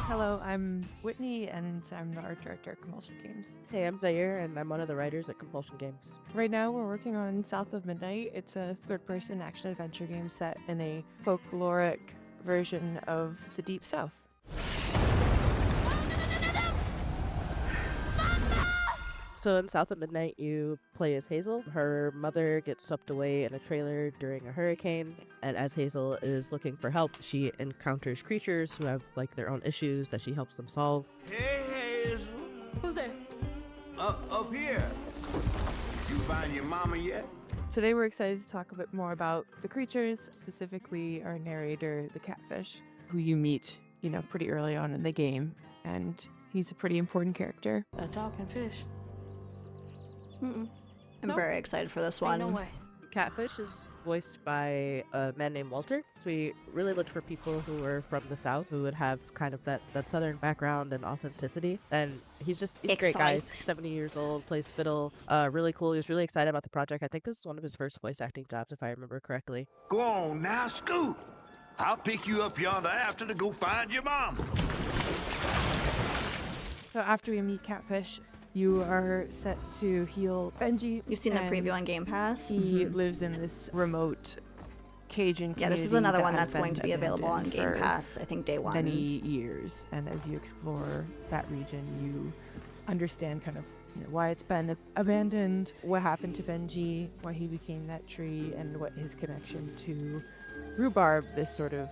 Hello, I'm Whitney, and I'm the art director at Compulsion Games. Hey, I'm Zaire, and I'm one of the writers at Compulsion Games. Right now, we're working on South of Midnight. It's a third-person action-adventure game set in a folkloric version of the Deep South. So in South of Midnight, you play as Hazel. Her mother gets swept away in a trailer during a hurricane, and as Hazel is looking for help, she encounters creatures who have like their own issues that she helps them solve. Hey, Hazel. Who's there? Up here. You find your mama yet? Today, we're excited to talk a bit more about the creatures, specifically our narrator, the catfish, who you meet, pretty early on in the game, and he's a pretty important character. A talking fish. I'm Nope. very excited for this Ain't one. no way. Catfish is voiced by a man named Walter. So we really looked for people who were from the South, who would have kind of that southern background and authenticity. And he's a great guy. He's 70 years old, plays fiddle, really cool. He was really excited about the project. I think this is one of his first voice acting jobs, if I remember correctly. Go on now, scoot. I'll pick you up yonder after to go find your mom. So after we meet Catfish, you are set to heal Benji. You've seen the preview on Game Pass. He lives in this remote Cajun community. Yeah, this is another that one has that's going been to be available on abandoned Game for Pass, I think day one. Many years, and as you explore that region, you understand kind of why it's been abandoned, what happened to Benji, why he became that tree, and what his connection to Rhubarb, this sort of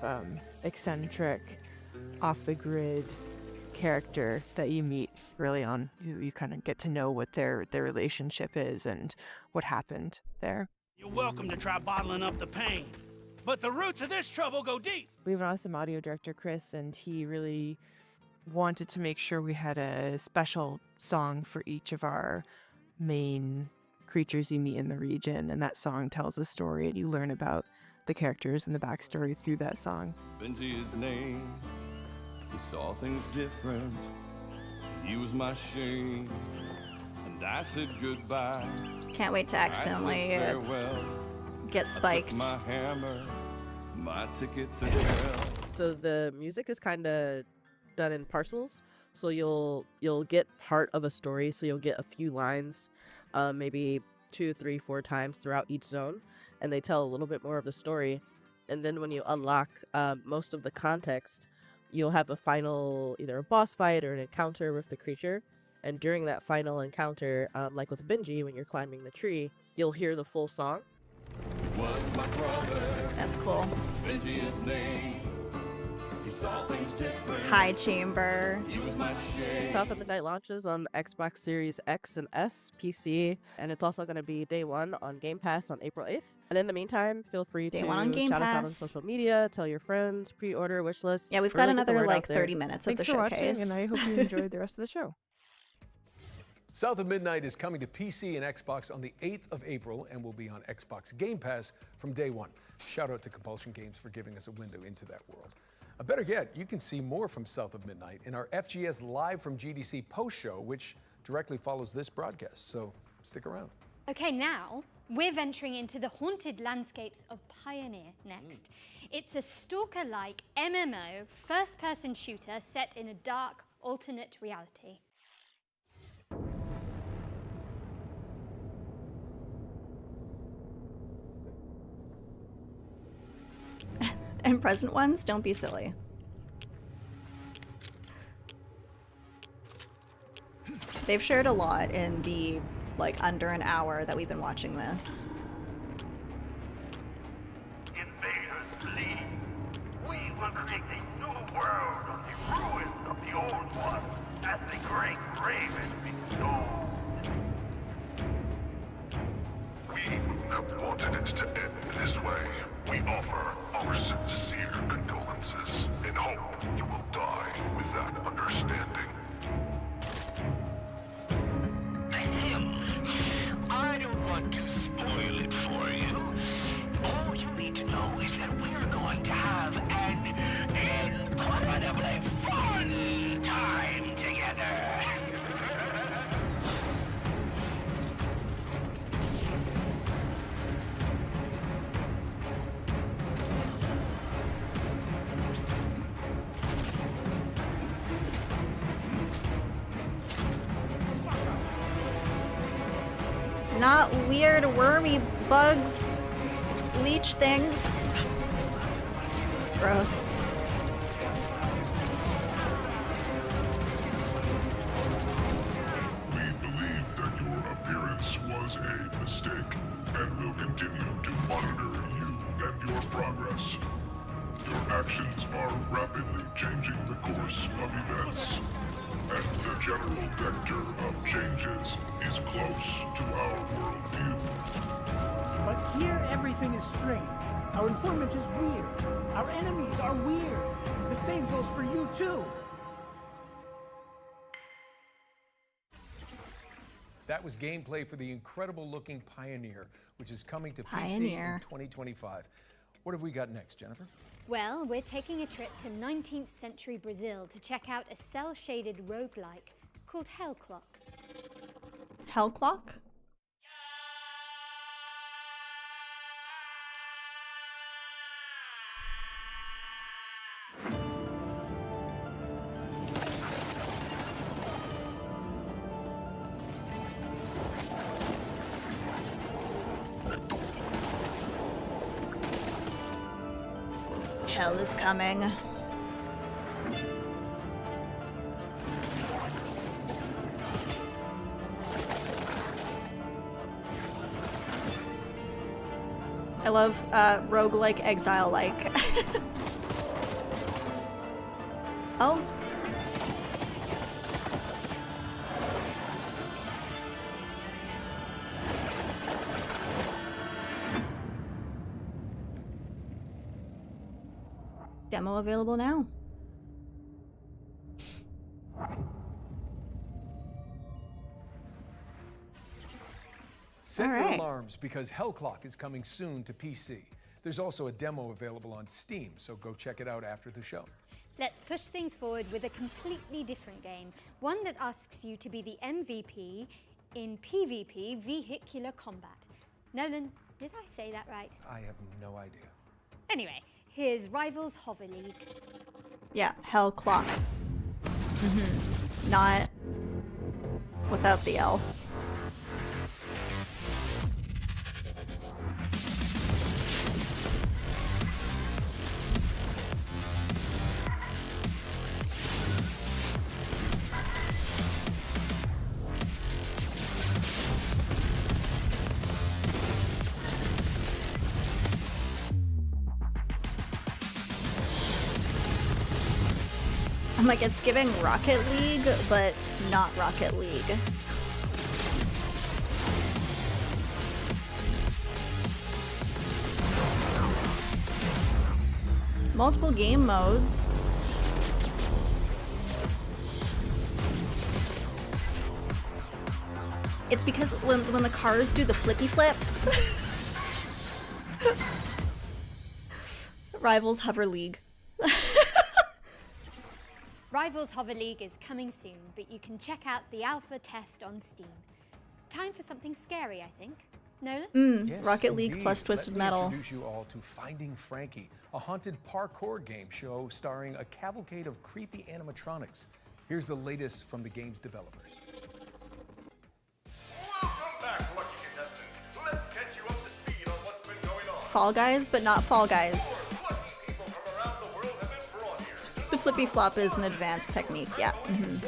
eccentric, off-the-grid character that you meet early on. You kind of get to know what their relationship is and what happened there. You're welcome to try bottling up the pain, but the roots of this trouble go deep. We have an awesome audio director, Chris, and he really wanted to make sure we had a special song for each of our main creatures you meet in the region, and that song tells a story, and you learn about the characters and the backstory through that song. Benji is name. He saw things different. He was my shame. And I said goodbye. Can't wait to accidentally get spiked. My hammer, my ticket to hell. So the music is kind of done in parcels. So you'll get part of a story. So you'll get a few lines, maybe 2, 3, 4 times throughout each zone, and they tell a little bit more of the story. And then when you unlock most of the context, you'll have a final, either a boss fight or an encounter with the creature. And during that final encounter, like with Benji, when you're climbing the tree, you'll hear the full song. Was my brother. That's cool. Benji his name. He saw things different. High chamber. He was my shade. South of Midnight launches on Xbox Series X and S, PC, and it's also going to be day one on Game Pass on April 8th. And in the meantime, feel free Day to one on Game shout us out on Pass. social media, tell your friends, pre-order, wish list. Yeah, we've really got get the another word out like there. 30 minutes of Thanks the for watching, showcase. and I hope you enjoyed the rest of the show. South of Midnight is coming to PC and Xbox on the 8th of April and will be on Xbox Game Pass from day one. Shout out to Compulsion Games for giving us a window into that world. Better yet, you can see more from South of Midnight in our FGS Live from GDC post show, which directly follows this broadcast, so stick around. Okay, now we're venturing into the haunted landscapes of Pioneer next. It's a stalker-like MMO first-person shooter set in a dark alternate reality. And present ones, don't be silly. They've shared a lot in the, like, under an hour that we've been watching this. Invaders flee. We will create a new world on the ruins of the old one as the great raven bestowed. We have wanted it to end this way. We offer our sincere condolences and hope you will die with that understanding. I don't want to spoil it for you. All you need to know is that we're going to have an incredibly fun time together. Not weird wormy bugs, leech things. Gross. We believe that your appearance was a mistake and will continue to monitor you and your progress. Your actions are rapidly changing the course of events, and the general vector of changes is close to our worldview. But here everything is strange. Our informant is weird. Our enemies are weird. The same goes for you too. That was gameplay for the incredible-looking Pioneer, which is coming to PC Pioneer. in 2025. What have we got next, Jennifer? Well, we're taking a trip to 19th century Brazil to check out a cell-shaded roguelike called Hell Clock. Hell Clock? Hell is coming. I love roguelike exile-like. Oh. Demo available now. Set All your right. alarms because Hell Clock is coming soon to PC. There's also a demo available on Steam, so go check it out after the show. Let's push things forward with a completely different game, one that asks you to be the MVP in PvP vehicular combat. Nolan, did I say that right? I have no idea. Anyway, here's Rivals Hover League. Yeah, Hell Clock. Not without the L. I'm like, it's giving Rocket League, but not Rocket League. Multiple game modes. It's because when the cars do the flippy flip. Rivals Hover League. Rivals Hover League is coming soon, but you can check out the alpha test on Steam. Time for something scary, I think. Nolan? Yes, Rocket League indeed. plus Twisted Let me Metal. introduce you all to Finding Frankie, a haunted parkour game show starring a cavalcade of creepy animatronics. Here's the latest from the game's developers. Welcome back, lucky contestant. Let's catch you up to speed on what's been going on. Fall Guys, but not Fall Guys. Lucky people from around the world have been brought here. The flippy flop is an advanced technique, yeah. Mhm.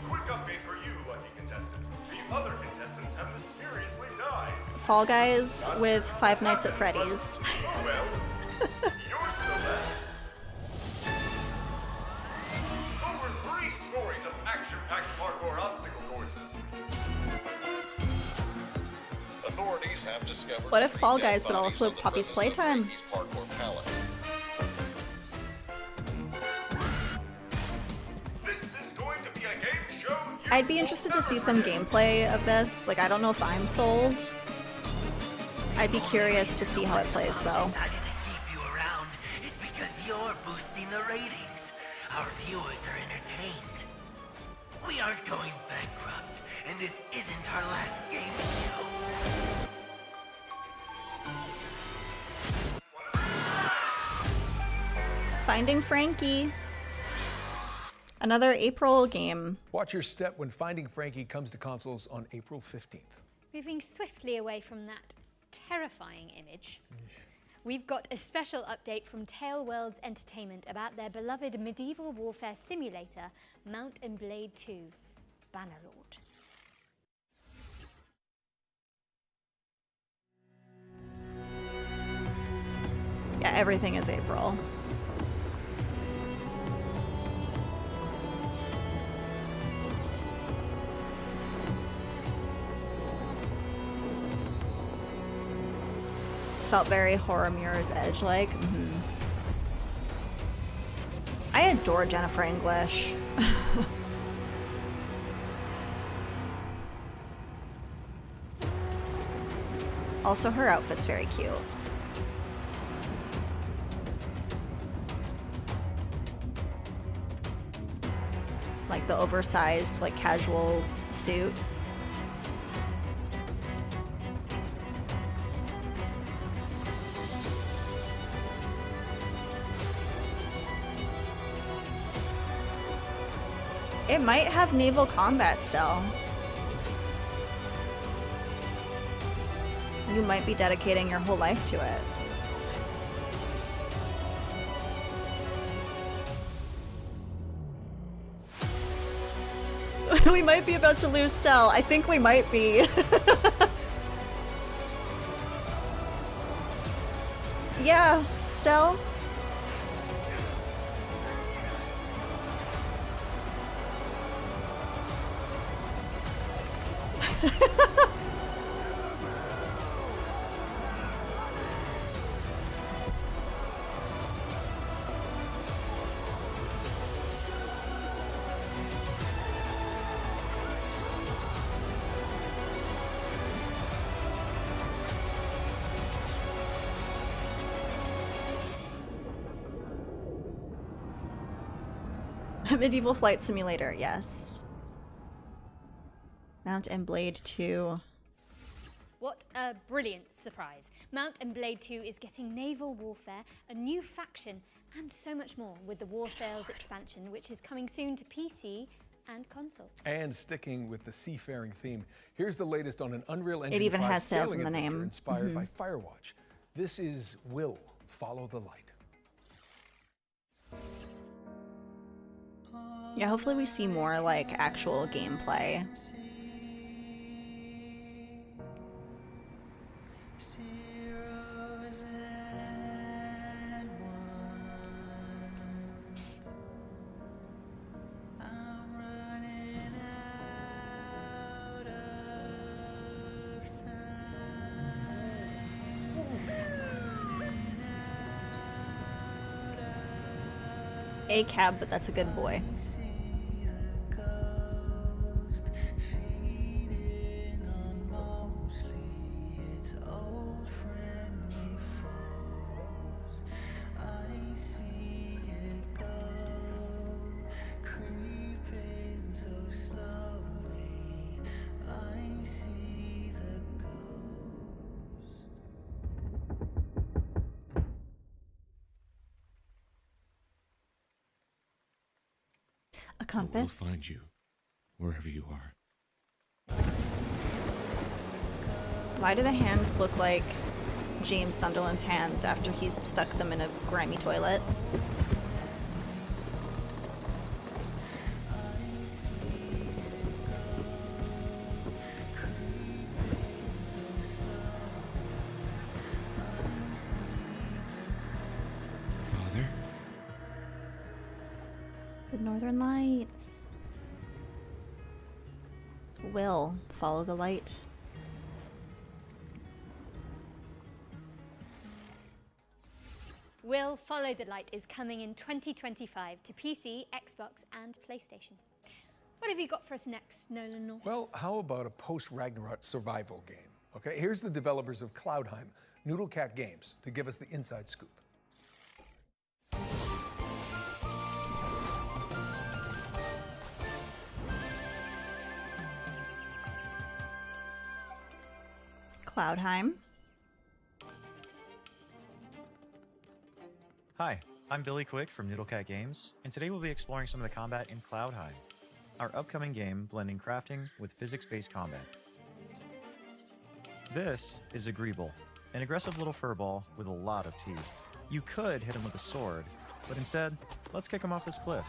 Quick update for you, lucky contestant. The other contestants have mysteriously died. Fall Guys with Five Nights at Freddy's. Well, you're still left. Over 3 stories of action-packed parkour obstacle courses. Authorities have discovered. What if Fall Guys, but also Poppy's Playtime? Parkour Palace. This is going to be a game show. I'd be interested to see some gameplay of this. Like, I don't know if I'm sold. I'd be curious to see how it plays, though. Decided to keep you around is because you're boosting the ratings. Our viewers are entertained. We aren't going bankrupt, and this isn't our last game show. Finding Frankie. Another April game. Watch your step when Finding Frankie comes to consoles on April 15th. Moving swiftly away from that terrifying image, we've got a special update from Tale Worlds Entertainment about their beloved medieval warfare simulator, Mount and Blade 2, Bannerlord. Yeah, everything is April. Felt very Horror Mirror's Edge-like. I adore Jennifer English. Also, her outfit's very cute. Like the oversized, like casual suit. It might have naval combat still. You might be dedicating your whole life to it. We might be about to lose Stell. I think we might be. Yeah, Stell. Medieval Flight Simulator, yes. Mount and Blade 2. What a brilliant surprise. Mount and Blade 2 is getting naval warfare, a new faction, and so much more with the War Sales expansion, which is coming soon to PC and consoles. And sticking with the seafaring theme, here's the latest on an Unreal Engine It even 5 has sales sailing in the adventure name. inspired by Firewatch. This is Will Follow the Light. Yeah, hopefully we see more like actual gameplay. a cab, but that's a good boy. A compass. We'll find you wherever you are. Why do the hands look like James Sunderland's hands after he's stuck them in a grimy toilet? Father? The Northern Lights. Will follow the light. Will Follow the Light is coming in 2025 to PC, Xbox, and PlayStation. What have you got for us next, Nolan North? Well, how about a post-Ragnarok survival game? Okay, here's the developers of Cloudheim, Noodlecat Games, to give us the inside scoop. Cloudheim. Hi, I'm Billy Quick from Noodlecat Games, and today we'll be exploring some of the combat in Cloudheim, our upcoming game blending crafting with physics-based combat. This is a Greeble, an aggressive little furball with a lot of teeth. You could hit him with a sword, but instead, let's kick him off this cliff.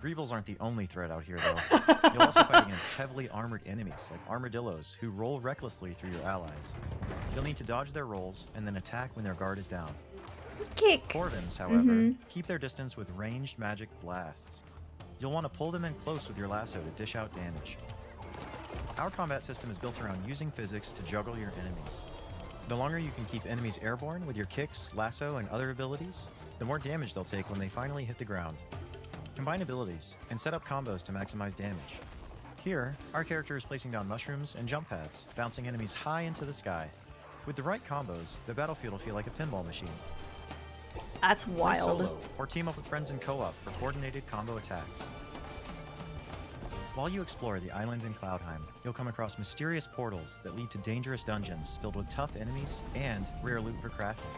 Greebles aren't the only threat out here, though. You'll also fight against heavily armored enemies, like armadillos, who roll recklessly through your allies. You'll need to dodge their rolls and then attack when their guard is down. Kick. Corvins, however, keep their distance with ranged magic blasts. You'll want to pull them in close with your lasso to dish out damage. Our combat system is built around using physics to juggle your enemies. The longer you can keep enemies airborne with your kicks, lasso, and other abilities, the more damage they'll take when they finally hit the ground. Combine abilities and set up combos to maximize damage. Here, our character is placing down mushrooms and jump pads, bouncing enemies high into the sky. With the right combos, the battlefield will feel like a pinball machine. That's Play wild. solo, or team up with friends in co-op for coordinated combo attacks. While you explore the islands in Cloudheim, you'll come across mysterious portals that lead to dangerous dungeons filled with tough enemies and rare loot for crafting.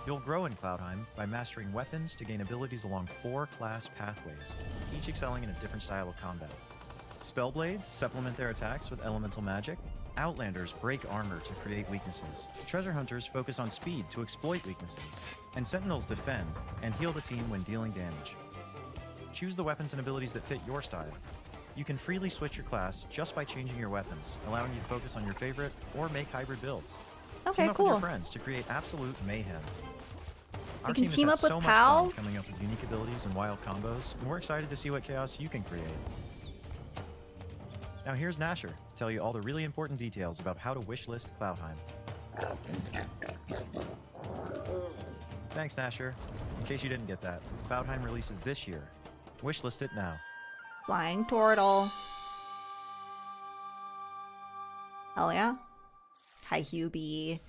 You'll grow in Cloudheim by mastering weapons to gain abilities along 4 class pathways, each excelling in a different style of combat. Spellblades supplement their attacks with elemental magic. Outlanders break armor to create weaknesses. Treasure hunters focus on speed to exploit weaknesses. And sentinels defend and heal the team when dealing damage. Choose the weapons and abilities that fit your style. You can freely switch your class just by changing your weapons, allowing you to focus on your favorite or make hybrid builds. Okay, team up cool. with your friends to create absolute mayhem. Our can team has team had up with so much pals? fun coming up with unique abilities and wild combos, and we're excited to see what chaos you can create. Now here's Nasher to tell you all the really important details about how to wishlist Cloudheim. Thanks, Nasher. In case you didn't get that, Cloudheim releases this year. Wishlist it now. Flying turtle. Hell yeah. Hi, Hubie.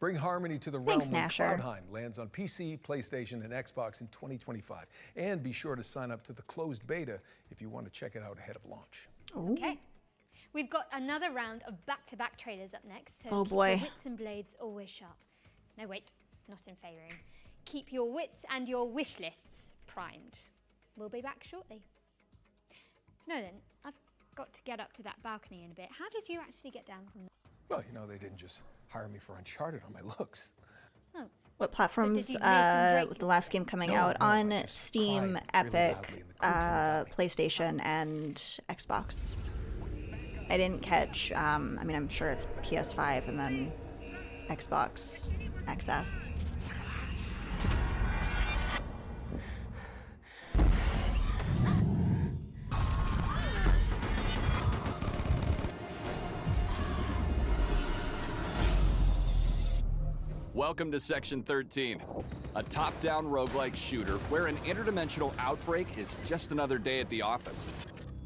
Bring harmony to the realm Thanks, when Nasher. Cloudheim lands on PC, PlayStation, and Xbox in 2025. And be sure to sign up to the closed beta if you want to check it out ahead of launch. Okay. We've got another round of back-to-back trailers up next, so Oh, keep boy. your wits and blades always sharp. No, wait, not in favouring. Keep your wits and your wish lists primed. We'll be back shortly. Nolan, I've got to get up to that balcony in a bit. How did you actually get down from there? Well, you know, they didn't just hire me for Uncharted on my looks. Oh. What platforms? So did he Nathan With the last game coming out on Steam, Epic, PlayStation, and Xbox. I didn't catch. I mean, I'm sure it's PS5 and then Xbox XS. Welcome to Section 13, a top-down roguelike shooter where an interdimensional outbreak is just another day at the office.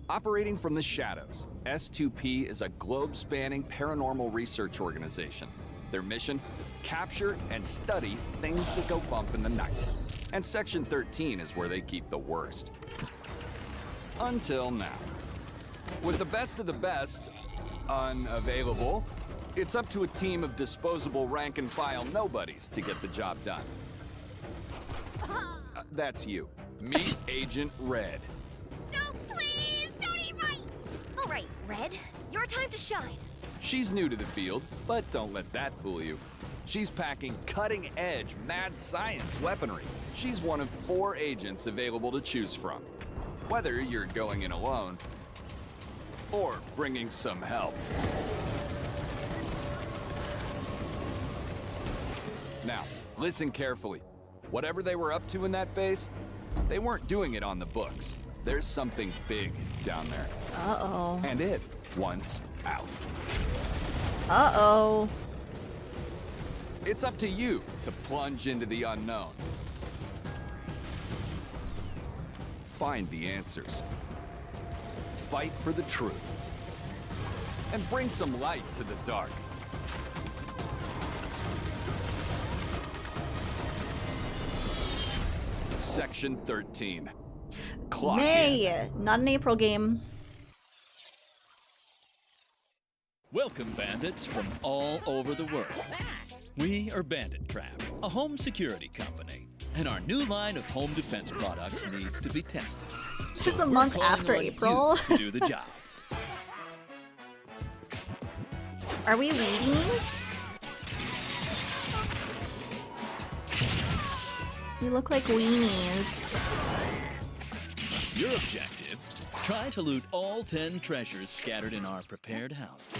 Operating from the shadows, S2P is a globe-spanning paranormal research organization. Their mission? Capture and study things that go bump in the night. And Section 13 is where they keep the worst. Until now. With the best of the best unavailable, it's up to a team of disposable rank-and-file nobodies to get the job done. That's you. Meet Agent Red. No, please! Don't eat my... All right, Red. Your time to shine. She's new to the field, but don't let that fool you. She's packing cutting-edge mad science weaponry. She's one of 4 agents available to choose from. Whether you're going in alone or bringing some help. Now, listen carefully. Whatever they were up to in that base, they weren't doing it on the books. There's something big down there. Uh-oh. And it wants out. Uh-oh. It's up to you to plunge into the unknown. Find the answers. Fight for the truth. And bring some light to the dark. Section 13. Clock in. May, not an April game. Welcome, bandits from all over the world. We are Bandit Trap, a home security company, and our new line of home defense products needs to be tested. It's just a we're month calling after on you April. to do the job. Are we weenies? You look like weenies. Your objective, try to loot all 10 treasures scattered in our prepared houses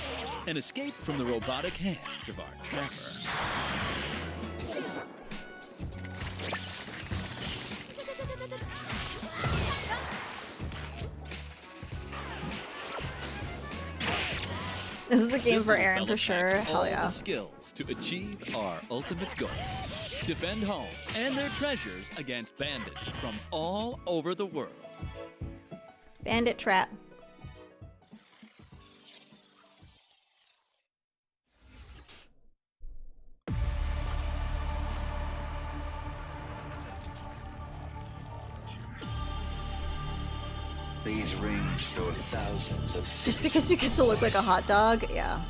and escape from the robotic hands of our trapper. This is a game This for little Aaron fella for sure. packs Hell all yeah. the skills to achieve our ultimate goal. Defend homes and their treasures against bandits from all over the world. Bandit Trap. These rings store thousands of Just because you get to look like a hot dog? Yeah.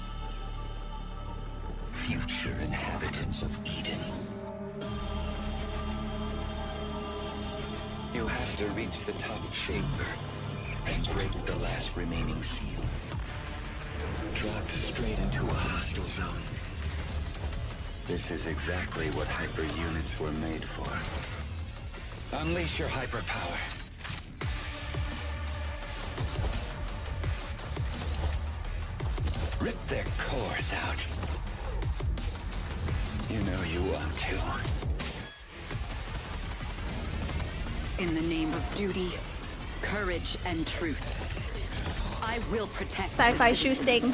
future inhabitants of Eden. You have to reach the top chamber and break the last remaining seal. Dropped straight into a hostile zone. This is exactly what hyper units were made for. Unleash your hyper power. Rip their cores out. You know you want to. In the name of duty, courage, and truth, I will protect. Sci-fi shoe sting.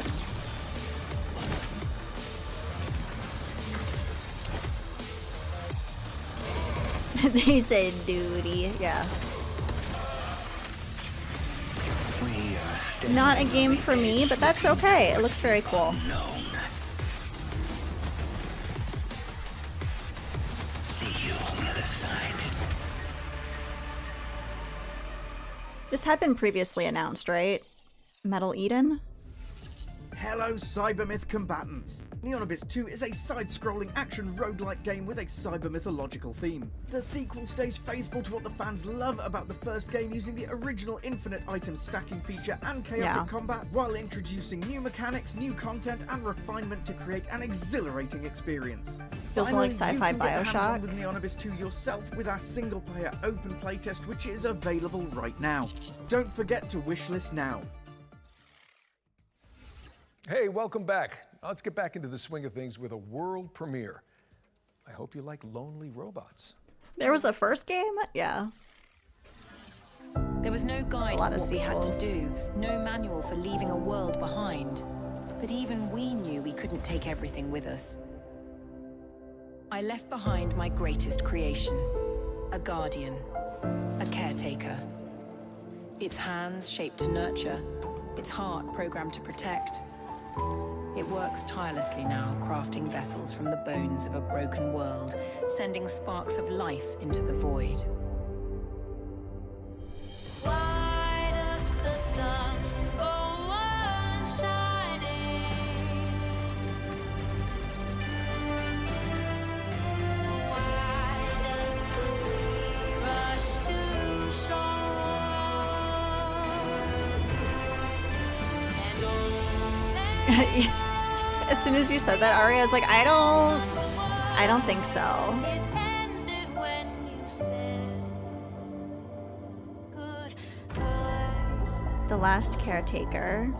They said duty, yeah. Not a game for me, but that's okay. It looks very cool. See you on the other side. This had been previously announced, right? Metal Eden? Hello, Cybermyth combatants! Neon Abyss 2 is a side-scrolling action roguelike game with a cyber-mythological theme. The sequel stays faithful to what the fans love about the first game, using the original infinite item stacking feature and chaotic combat, while introducing new mechanics, new content, and refinement to create an exhilarating experience. Feels more like Finally, sci-fi you can get hands-on Bioshock. with Neon Abyss 2 yourself with our single-player open playtest, which is available right now. Don't forget to wishlist now. Hey, welcome back. Let's get back into the swing of things with a world premiere. I hope you like lonely robots. There was a first game? Yeah. There was no guide lot for of what we had to sequels. do, no manual for leaving a world behind. But even we knew we couldn't take everything with us. I left behind my greatest creation, a guardian, a caretaker. Its hands shaped to nurture, its heart programmed to protect. It works tirelessly now, crafting vessels from the bones of a broken world, sending sparks of life into the void. Why does the sun go on shining? Why does the sea rush to shore? And As soon as you said that, Ari, I was like, I don't think so. it ended when you said goodbye. The Last Caretaker.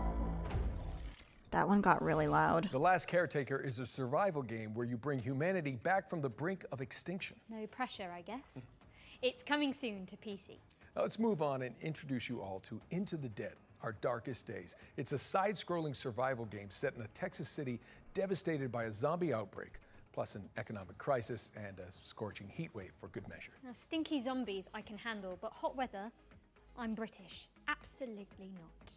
That one got really loud. The Last Caretaker is a survival game where you bring humanity back from the brink of extinction. No pressure, I guess. It's coming soon to PC. Now let's move on and introduce you all to Into the Dead, Our Darkest Days. It's a side-scrolling survival game set in a Texas city devastated by a zombie outbreak, plus an economic crisis and a scorching heat wave for good measure. Now, stinky zombies I can handle, but hot weather, I'm British. Absolutely not.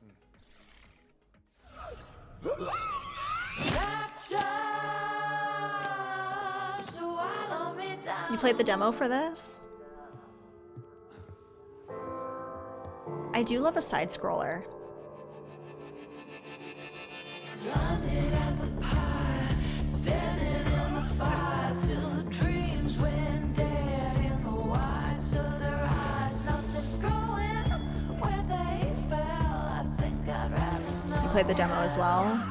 You played the demo for this? I do love a side scroller. You played the demo as well.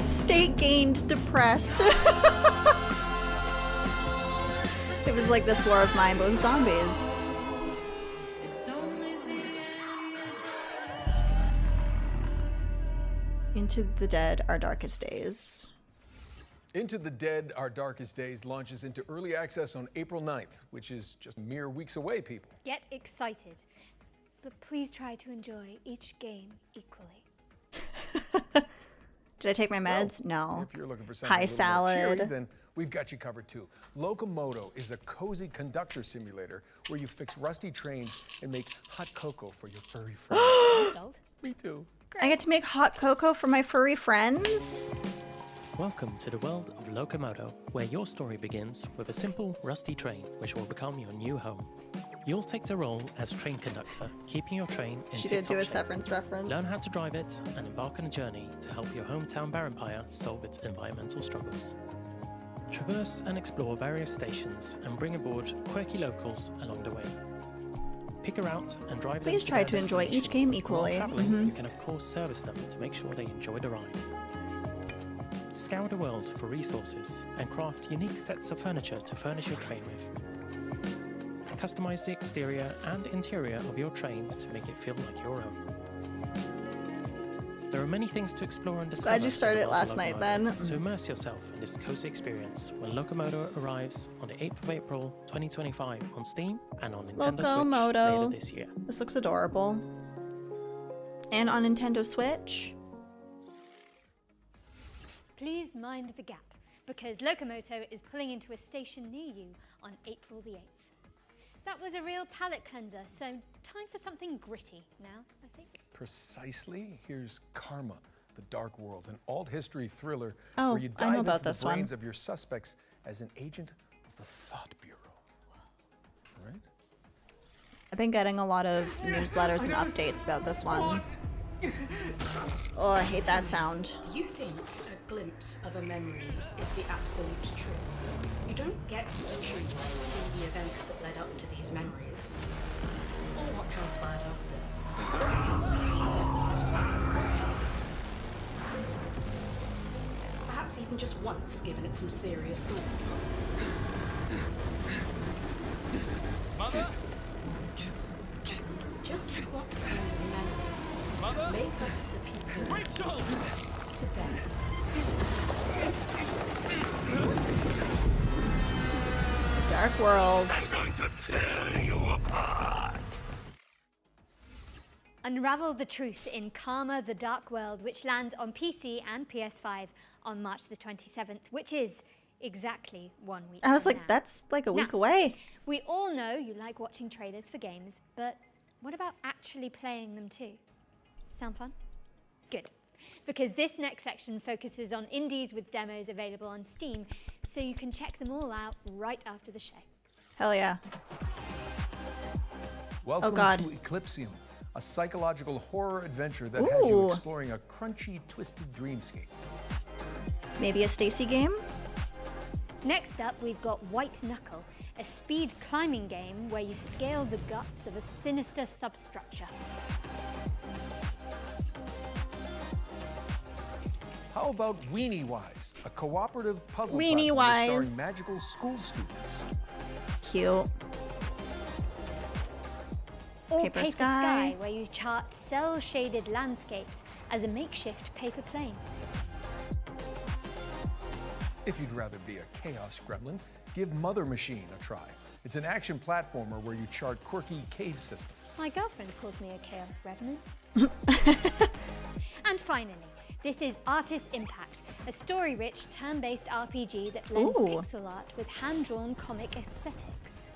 State gained depressed. It was like this war of mine, but with zombies. Into the Dead, Our Darkest Days. Into the Dead, Our Darkest Days launches into early access on April 9th, which is just mere weeks away, people. Get excited, but please try to enjoy each game equally. Did I take my meds? Well, No. if you're looking for something High a little more cheery, salad. then we've got you covered too. Locomoto is a cozy conductor simulator where you fix rusty trains and make hot cocoa for your furry friends. Me too. I get to make hot cocoa for my furry friends. Welcome to the world of Locomoto, where your story begins with a simple, rusty train, which will become your new home. You'll take the role as train conductor, keeping your train in She did do tip-top a shape. Severance reference. Learn how to drive it and embark on a journey to help your hometown Barenpire solve its environmental struggles. Traverse and explore various stations and bring aboard quirky locals along the way. Pick her out and drive them Please to try their to enjoy each destination. game While equally. traveling, Mhm. you can of course service them to make sure they enjoy the ride. Scour the world for resources and craft unique sets of furniture to furnish your train with. Customize the exterior and interior of your train to make it feel like your own. There are many things to explore and discover. Glad you started in it the world of last night Locomoto, then. So immerse yourself in this cozy experience when Locomoto arrives on the 8th of April 2025 on Steam and on Nintendo Locomoto. Switch later this year. This looks adorable. And on Nintendo Switch. Please mind the gap, because Locomoto is pulling into a station near you on April the 8th. That was a real palate cleanser, so time for something gritty now, I think. Precisely. Here's Karma, The Dark World, an alt history thriller Oh, where you I know dive about into the this one. brains of your suspects as an agent of the Thought Bureau. Right? I've been getting a lot of newsletters and updates about this one. Oh, I hate that sound. Do you think a glimpse of a memory is the absolute truth? You don't get to choose to see the events that led up to these memories, or what transpired after. Perhaps even just once given it some serious thought. Mother? Just what kind of memories make us the people today? Dark World. I'm going to tear you apart. Unravel the truth in Karma the Dark World, which lands on PC and PS5 on March the 27th, which is exactly 1 week. I was from like, now. that's like a week Now, away. We all know you like watching trailers for games, but what about actually playing them too? Sound fun? Good. Because this next section focuses on indies with demos available on Steam, so you can check them all out right after the show. Hell yeah. Welcome God. to Eclipsium, a psychological horror adventure that has you Ooh. exploring a crunchy, twisted dreamscape. Maybe a Stacy game? Next up, we've got White Knuckle, a speed climbing game where you scale the guts of a sinister substructure. How about Weeny Wise, a cooperative puzzle Weeny platformer Wise. starring magical school students? Cute. Or Paper Paper Sky. Sky, where you chart cell-shaded landscapes as a makeshift paper plane. If you'd rather be a chaos gremlin, give Mother Machine a try. It's an action platformer where you chart quirky cave systems. My girlfriend calls me a chaos gremlin. And finally, this is Artis Impact, a story-rich, turn-based RPG that blends Ooh. pixel art with hand-drawn comic aesthetics.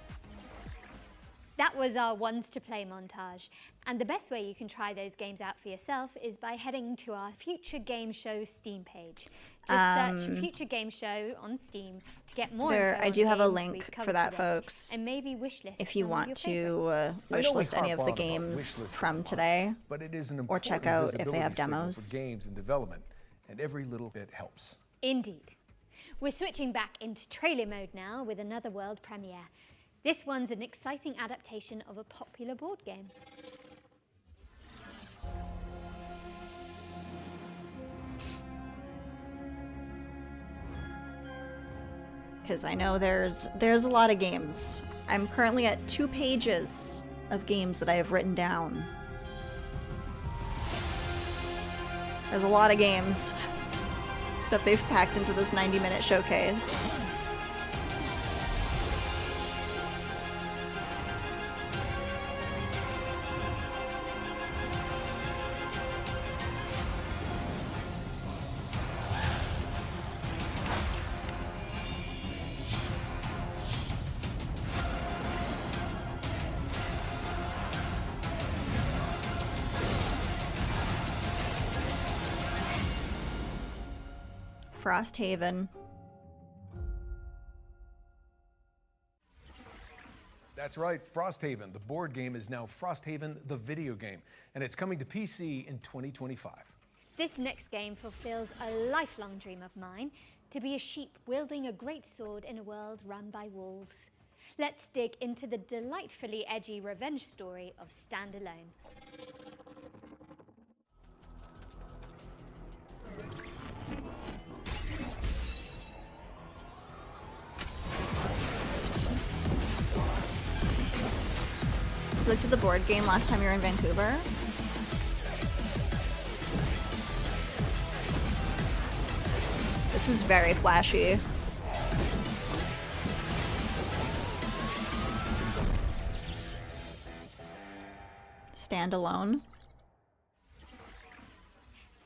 That was our ones to play montage, and the best way you can try those games out for yourself is by heading to our Future Game Show Steam page. Just search Future Game Show on Steam to get more There, info I on do have a games link we've for covered that, today, folks. and maybe wishlist If you some of want your to favorites. I know we wishlist any harp of the on about games wishlist from a lot, today, but it is an or check important out if they have visibility signal demos. for games in development, and every little bit helps. Indeed. We're switching back into trailer mode now with another world premiere. This one's an exciting adaptation of a popular board game. Because I know there's a lot of games. I'm currently at 2 pages of games that I have written down. There's a lot of games that they've packed into this 90-minute showcase. Frosthaven. That's right, Frosthaven. The board game is now Frosthaven, the video game, and it's coming to PC in 2025. This next game fulfills a lifelong dream of mine, to be a sheep wielding a great sword in a world run by wolves. Let's dig into the delightfully edgy revenge story of Stand Alone. Looked at the board game last time you were in Vancouver. This is very flashy. Standalone.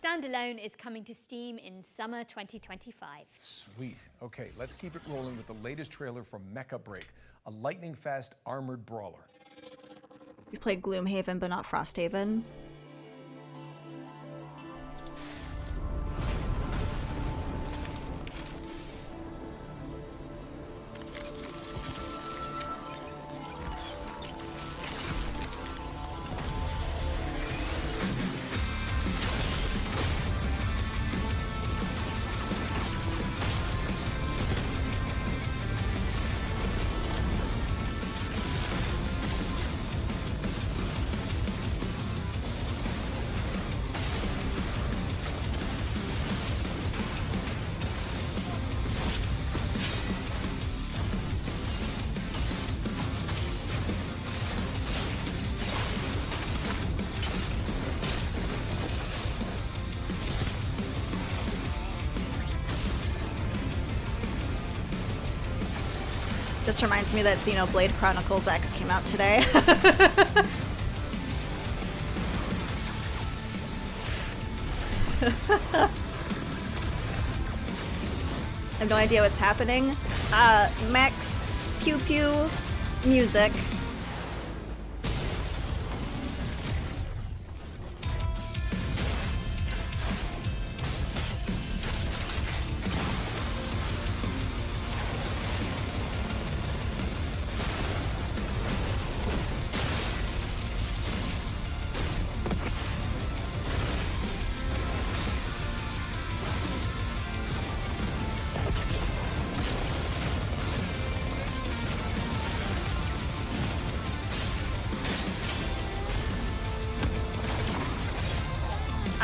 Standalone is coming to Steam in summer 2025. Sweet. Okay, let's keep it rolling with the latest trailer from Mecha Break, a lightning-fast armored brawler. You played Gloomhaven, but not Frosthaven. This reminds me that Xenoblade Chronicles X came out today. I have no idea what's happening. Mechs, pew pew, music.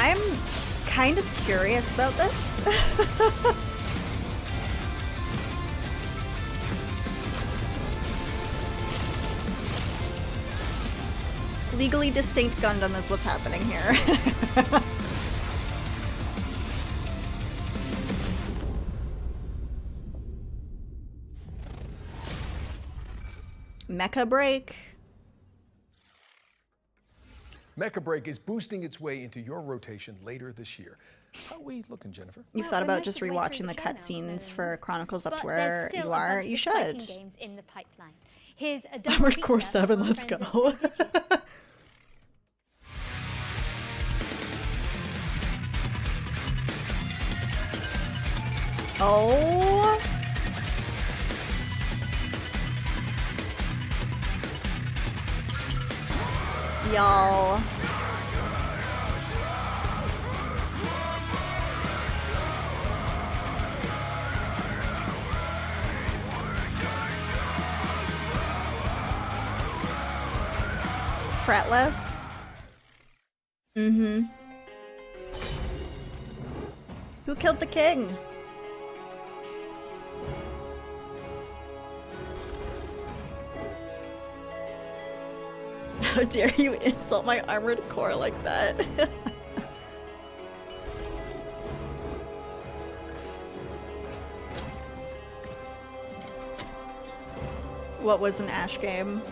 I'm kind of curious about this. Legally distinct Gundam is what's happening here. Mecha Break. Mecha Break is boosting its way into your rotation later this year. How are we looking, Jennifer? You've thought about just rewatching the cutscenes for Chronicles up to where you are? You should. Games in the pipeline. Here's a Armored Core 7, let's go. Oh. Y'all. Fretless. Mm-hmm. Who killed the king? How dare you insult my armored core like that? What was an Ash game?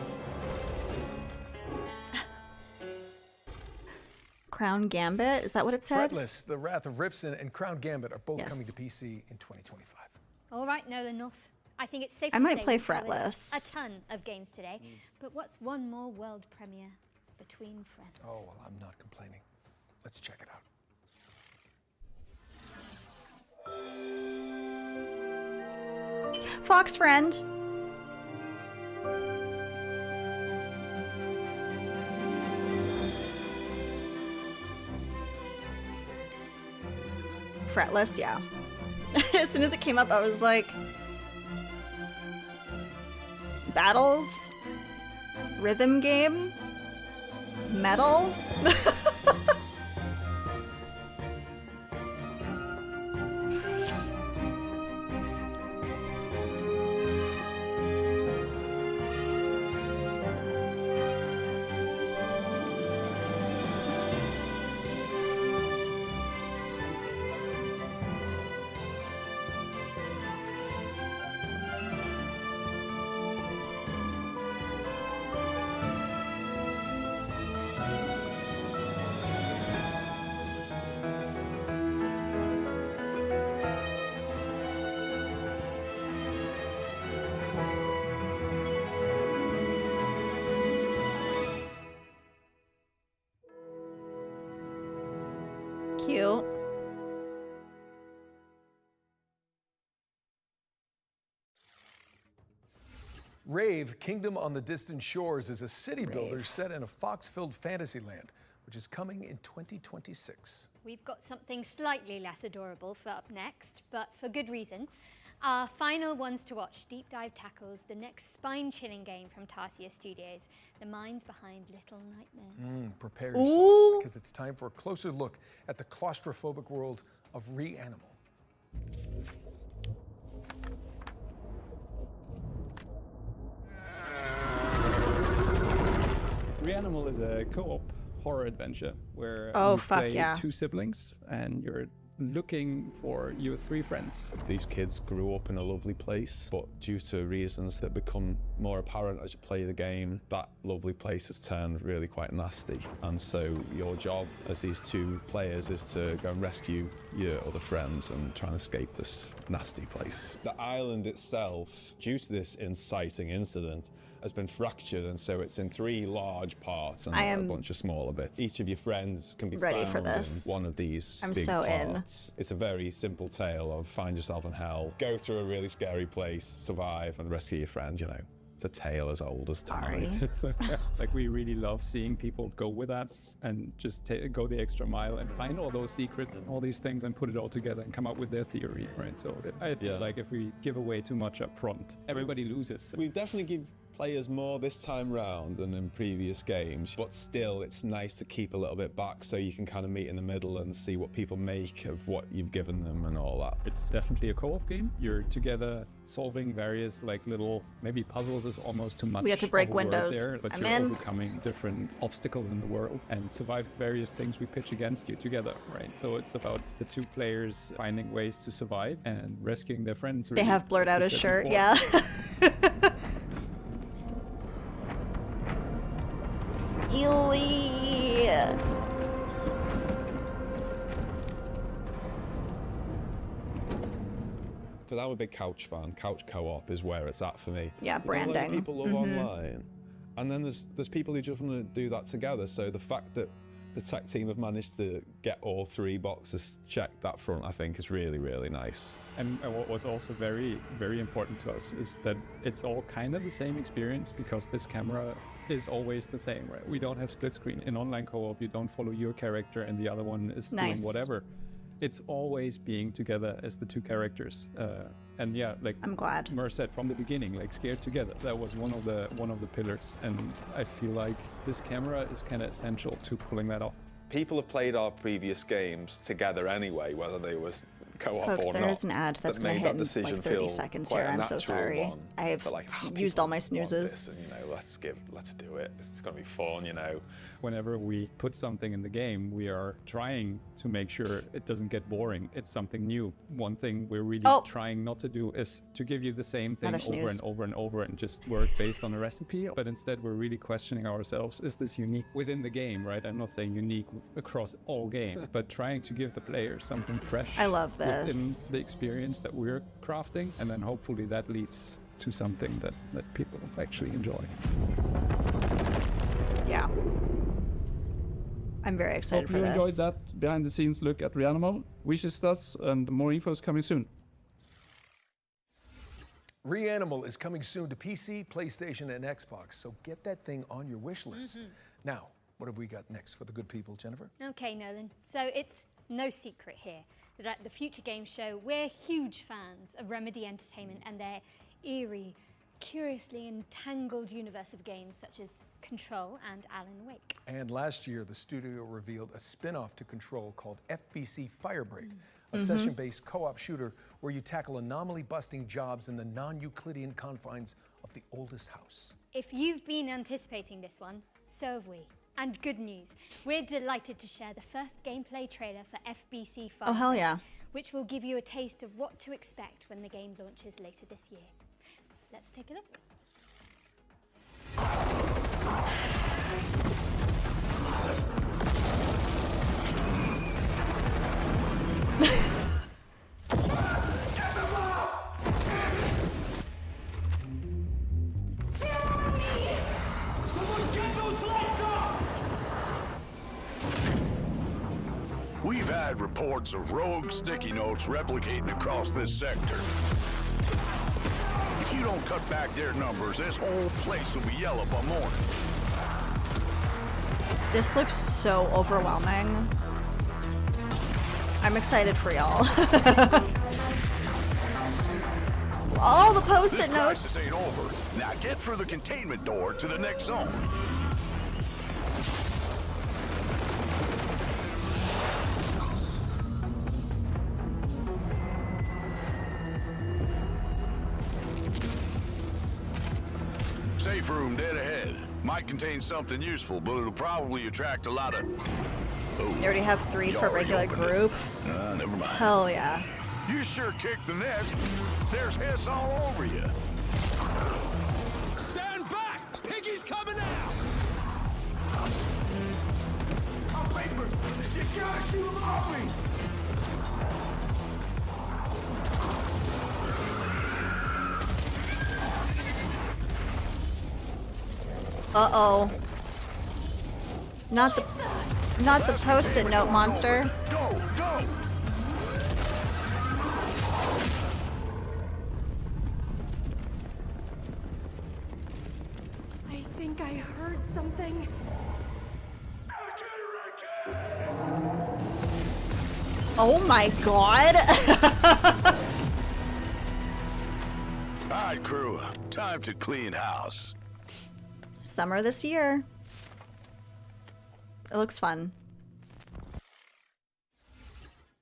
Crown Gambit? Is that what it said? Fretless, The Wrath of Rifson, and Crown Gambit are both coming to PC in 2025. All right, Nolan North. I think it's safe I to might say play we've covered Fretless. a ton of games today, but what's one more world premiere between friends? Oh, well, I'm not complaining. Let's check it out. Fox Friend. Fretless, yeah. As soon as it came up, I was like, battles? Rhythm game? Metal? Cute. Rave, Kingdom on the Distant Shores is a city builder set in a fox-filled fantasy land, which is coming in 2026. We've got something slightly less adorable for up next, but for good reason. Our final ones to watch deep dive tackles the next spine-chilling game from Tarsier Studios, the minds behind Little Nightmares. Prepare yourself, because it's time for a closer look at the claustrophobic world of Reanimal. Reanimal is a co-op horror adventure where Oh, you fuck play yeah. two siblings and you're looking for your 3 friends. These kids grew up in a lovely place, but due to reasons that become more apparent as you play the game, that lovely place has turned really quite nasty. And so your job as these 2 players is to go and rescue your other friends and try and escape this nasty place. The island itself, due to this inciting incident, has been fractured, and so it's in 3 large parts and a bunch of smaller bits. Each of your friends can be ready found for this. in one of these I'm big so parts. It's a very simple tale of find yourself in hell, go through a really scary place, survive, and rescue your friend, you know. It's a tale as old as time. Like, we really love seeing people go with that and just go the extra mile and find all those secrets and all these things and put it all together and come up with their theory, right? So I feel like if we give away too much up front, everybody loses. We definitely give players more this time round than in previous games, but still it's nice to keep a little bit back so you can kind of meet in the middle and see what people make of what you've given them and all that. It's definitely a co-op game. You're together solving various like little, maybe puzzles is almost too much. We have to break of a word windows. there, but I'm you're in. overcoming different obstacles in the world and survive various things we pitch against you together, right? So it's about the 2 players finding ways to survive and rescuing their friends. They have blurred out his shirt, yeah. Ewy. Because I'm a big couch fan. Couch co-op is where it's at for me. Yeah, Because a lot of branding. people love online, and then there's people who just want to do that together. So the fact that the tech team have managed to get all 3 boxes checked that front, I think, is really, really nice. And what was also very, very important to us is that it's all kind of the same experience because this camera is always the same, right? We don't have split screen. In online co-op, you don't follow your character and the other one is doing whatever. It's always being together as the 2 characters. And yeah, like I'm glad. Mer said from the beginning, like scared together. That was one of the pillars. And I feel like this camera is kind of essential to pulling that off. People have played our previous games together anyway, whether they was co-op Folks, or not. there's an ad that's going to hit in like 30 seconds here. I'm so sorry. I've used all my snoozes. And, you know, let's do it. It's going to be fun, you know. Whenever we put something in the game, we are trying to make sure it doesn't get boring. It's something new. One thing we're really trying not to do is to give you the same thing over and over and over and just work based on a recipe. But instead, we're really questioning ourselves. Is this unique within the game, right? I'm not saying unique across all games, but trying to give the player something fresh. I love this. Within the experience that we're crafting. And then hopefully that leads to something that people actually enjoy. Yeah. I'm very excited Hope for you this. enjoyed that behind the scenes look at Reanimal. Wishes us, and more info is coming soon. Reanimal is coming soon to PC, PlayStation, and Xbox, so get that thing on your wish list. Now, what have we got next for the good people, Jennifer? Okay, Nolan. So it's no secret here that at the Future Game Show, we're huge fans of Remedy Entertainment and their eerie, curiously entangled universe of games such as Control and Alan Wake. And last year, the studio revealed a spin-off to Control called FBC Firebreak, a session-based co-op shooter where you tackle anomaly-busting jobs in the non-Euclidean confines of the oldest house. If you've been anticipating this one, so have we. And good news, we're delighted to share the first gameplay trailer for FBC Firebreak, Oh, hell yeah. which will give you a taste of what to expect when the game launches later this year. Let's take a look. We've had reports of rogue sticky notes replicating across this sector. If you don't cut back their numbers, this whole place will be yellow by morning. This looks so overwhelming. I'm excited for y'all. All the post-it notes. This crisis ain't over. Now get through the containment door to the next zone. Safe room dead ahead. Might contain something useful, but it'll probably attract a lot of You already have 3 for regular group. Never mind. Hell yeah. You sure kicked the nest. There's hiss all over you. Stand back! Piggy's coming out! I'm Reaper! You gotta shoot him off me! Uh-oh. Not the post-it note monster. Go, go! I think I heard something. Oh my god. All right, crew. Time to clean house. Summer this year. It looks fun.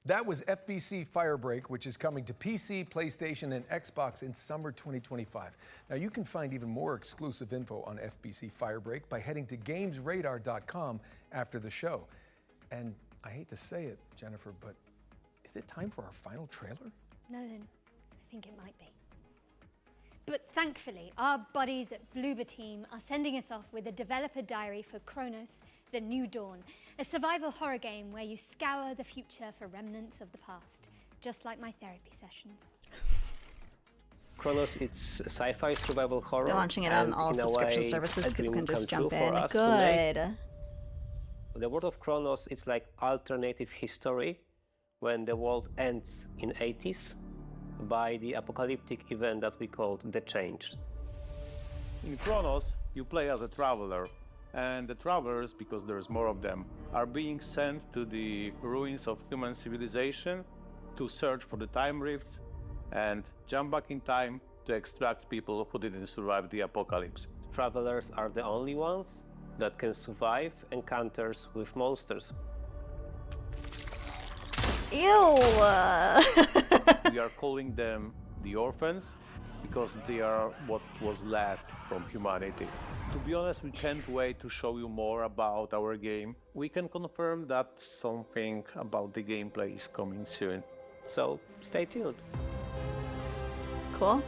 That was FBC Firebreak, which is coming to PC, PlayStation, and Xbox in summer 2025. Now, you can find even more exclusive info on FBC Firebreak by heading to GamesRadar.com after the show. And I hate to say it, Jennifer, but is it time for our final trailer? Nolan, I think it might be. But thankfully, our buddies at Bloober Team are sending us off with a developer diary for Chronos, The New Dawn, a survival horror game where you scour the future for remnants of the past, just like my therapy sessions. Chronos, it's a sci-fi survival horror. They're launching it on all subscription services. People can just jump in. Good. The world of Chronos, it's like alternative history when the world ends in 80s by the apocalyptic event that we called The Change. In Chronos, you play as a traveler, and the travelers, because there's more of them, are being sent to the ruins of human civilization to search for the time rifts and jump back in time to extract people who didn't survive the apocalypse. Travelers are the only ones that can survive encounters with monsters. Ew! We are calling them the orphans because they are what was left from humanity. To be honest, we can't wait to show you more about our game. We can confirm that something about the gameplay is coming soon. So stay tuned. Cool.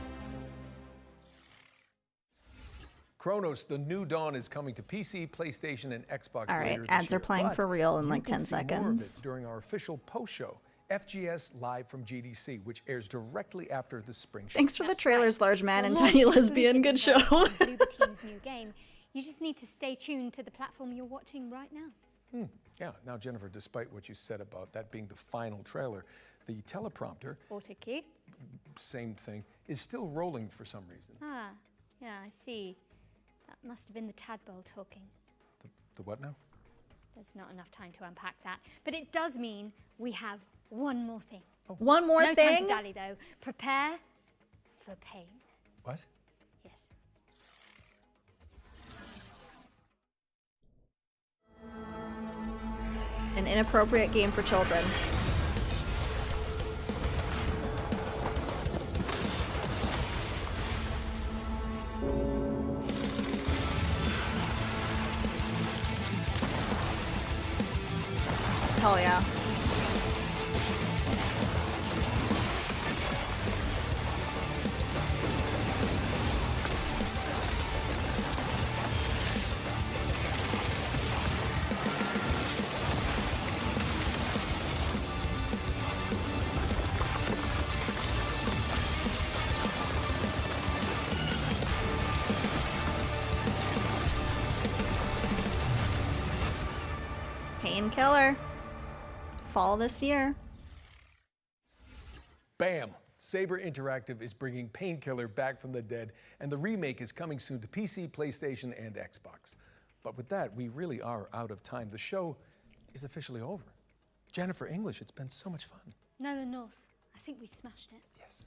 Chronos, The New Dawn is coming to PC, PlayStation, and Xbox All right, later this ads are year. playing But for real in you like can 10 see more of seconds. it during our official post-show, FGS Live from GDC, which airs directly after the spring show. Thanks for the trailers, Large Man and For more Tiny Lesbian. Good show. exclusive info on Bloober Team's new game, you just need to stay tuned to the platform you're watching right now. Yeah, now Jennifer, despite what you said about that being the final trailer, the teleprompter, Auto cue. same thing, is still rolling for some reason. Ah, yeah, I see. That must have been the tadpole talking. The what now? There's not enough time to unpack that. But it does mean we have one more thing. One more no thing? time to dally, though. Prepare for pain. What? Yes. An inappropriate game for children. Hell yeah. Painkiller. Fall this year. Bam! Saber Interactive is bringing Painkiller back from the dead, and the remake is coming soon to PC, PlayStation, and Xbox. But with that, we really are out of time. The show is officially over. Jennifer English, it's been so much fun. Nolan North, I think we smashed it. Yes.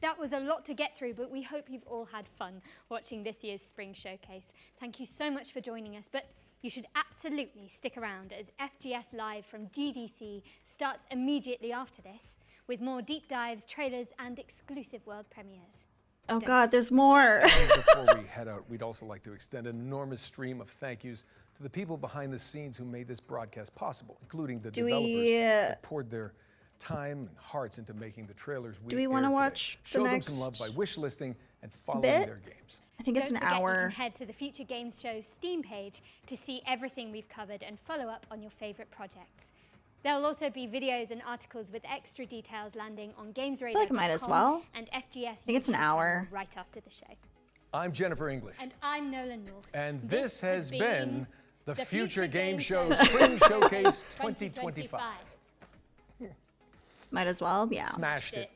That was a lot to get through, but we hope you've all had fun watching this year's Spring Showcase. Thank you so much for joining us, but you should absolutely stick around as FGS Live from GDC starts immediately after this, with more deep dives, trailers, and exclusive world premieres. Oh Don't God, there's more. Before we head out, we'd also like to extend an enormous stream of thank yous to the people behind the scenes who made this broadcast possible, including the Do developers we, that poured their time and hearts into making the trailers we Do we want to watch Show the them some love next by wish listing and following bit? their games. I think it's Don't an forget hour. You can head to the Future Games Show Steam page to see everything we've covered and follow up on your favorite projects. There'll also be videos and articles with extra details landing on GamesRadio.com like it might as well. and FGS. I think it's an YouTube hour. channel right after the show. I'm Jennifer English. And I'm Nolan North. And this has been the Future Game Game Show Show Spring Showcase 2025. Might as well, yeah. Smashed it.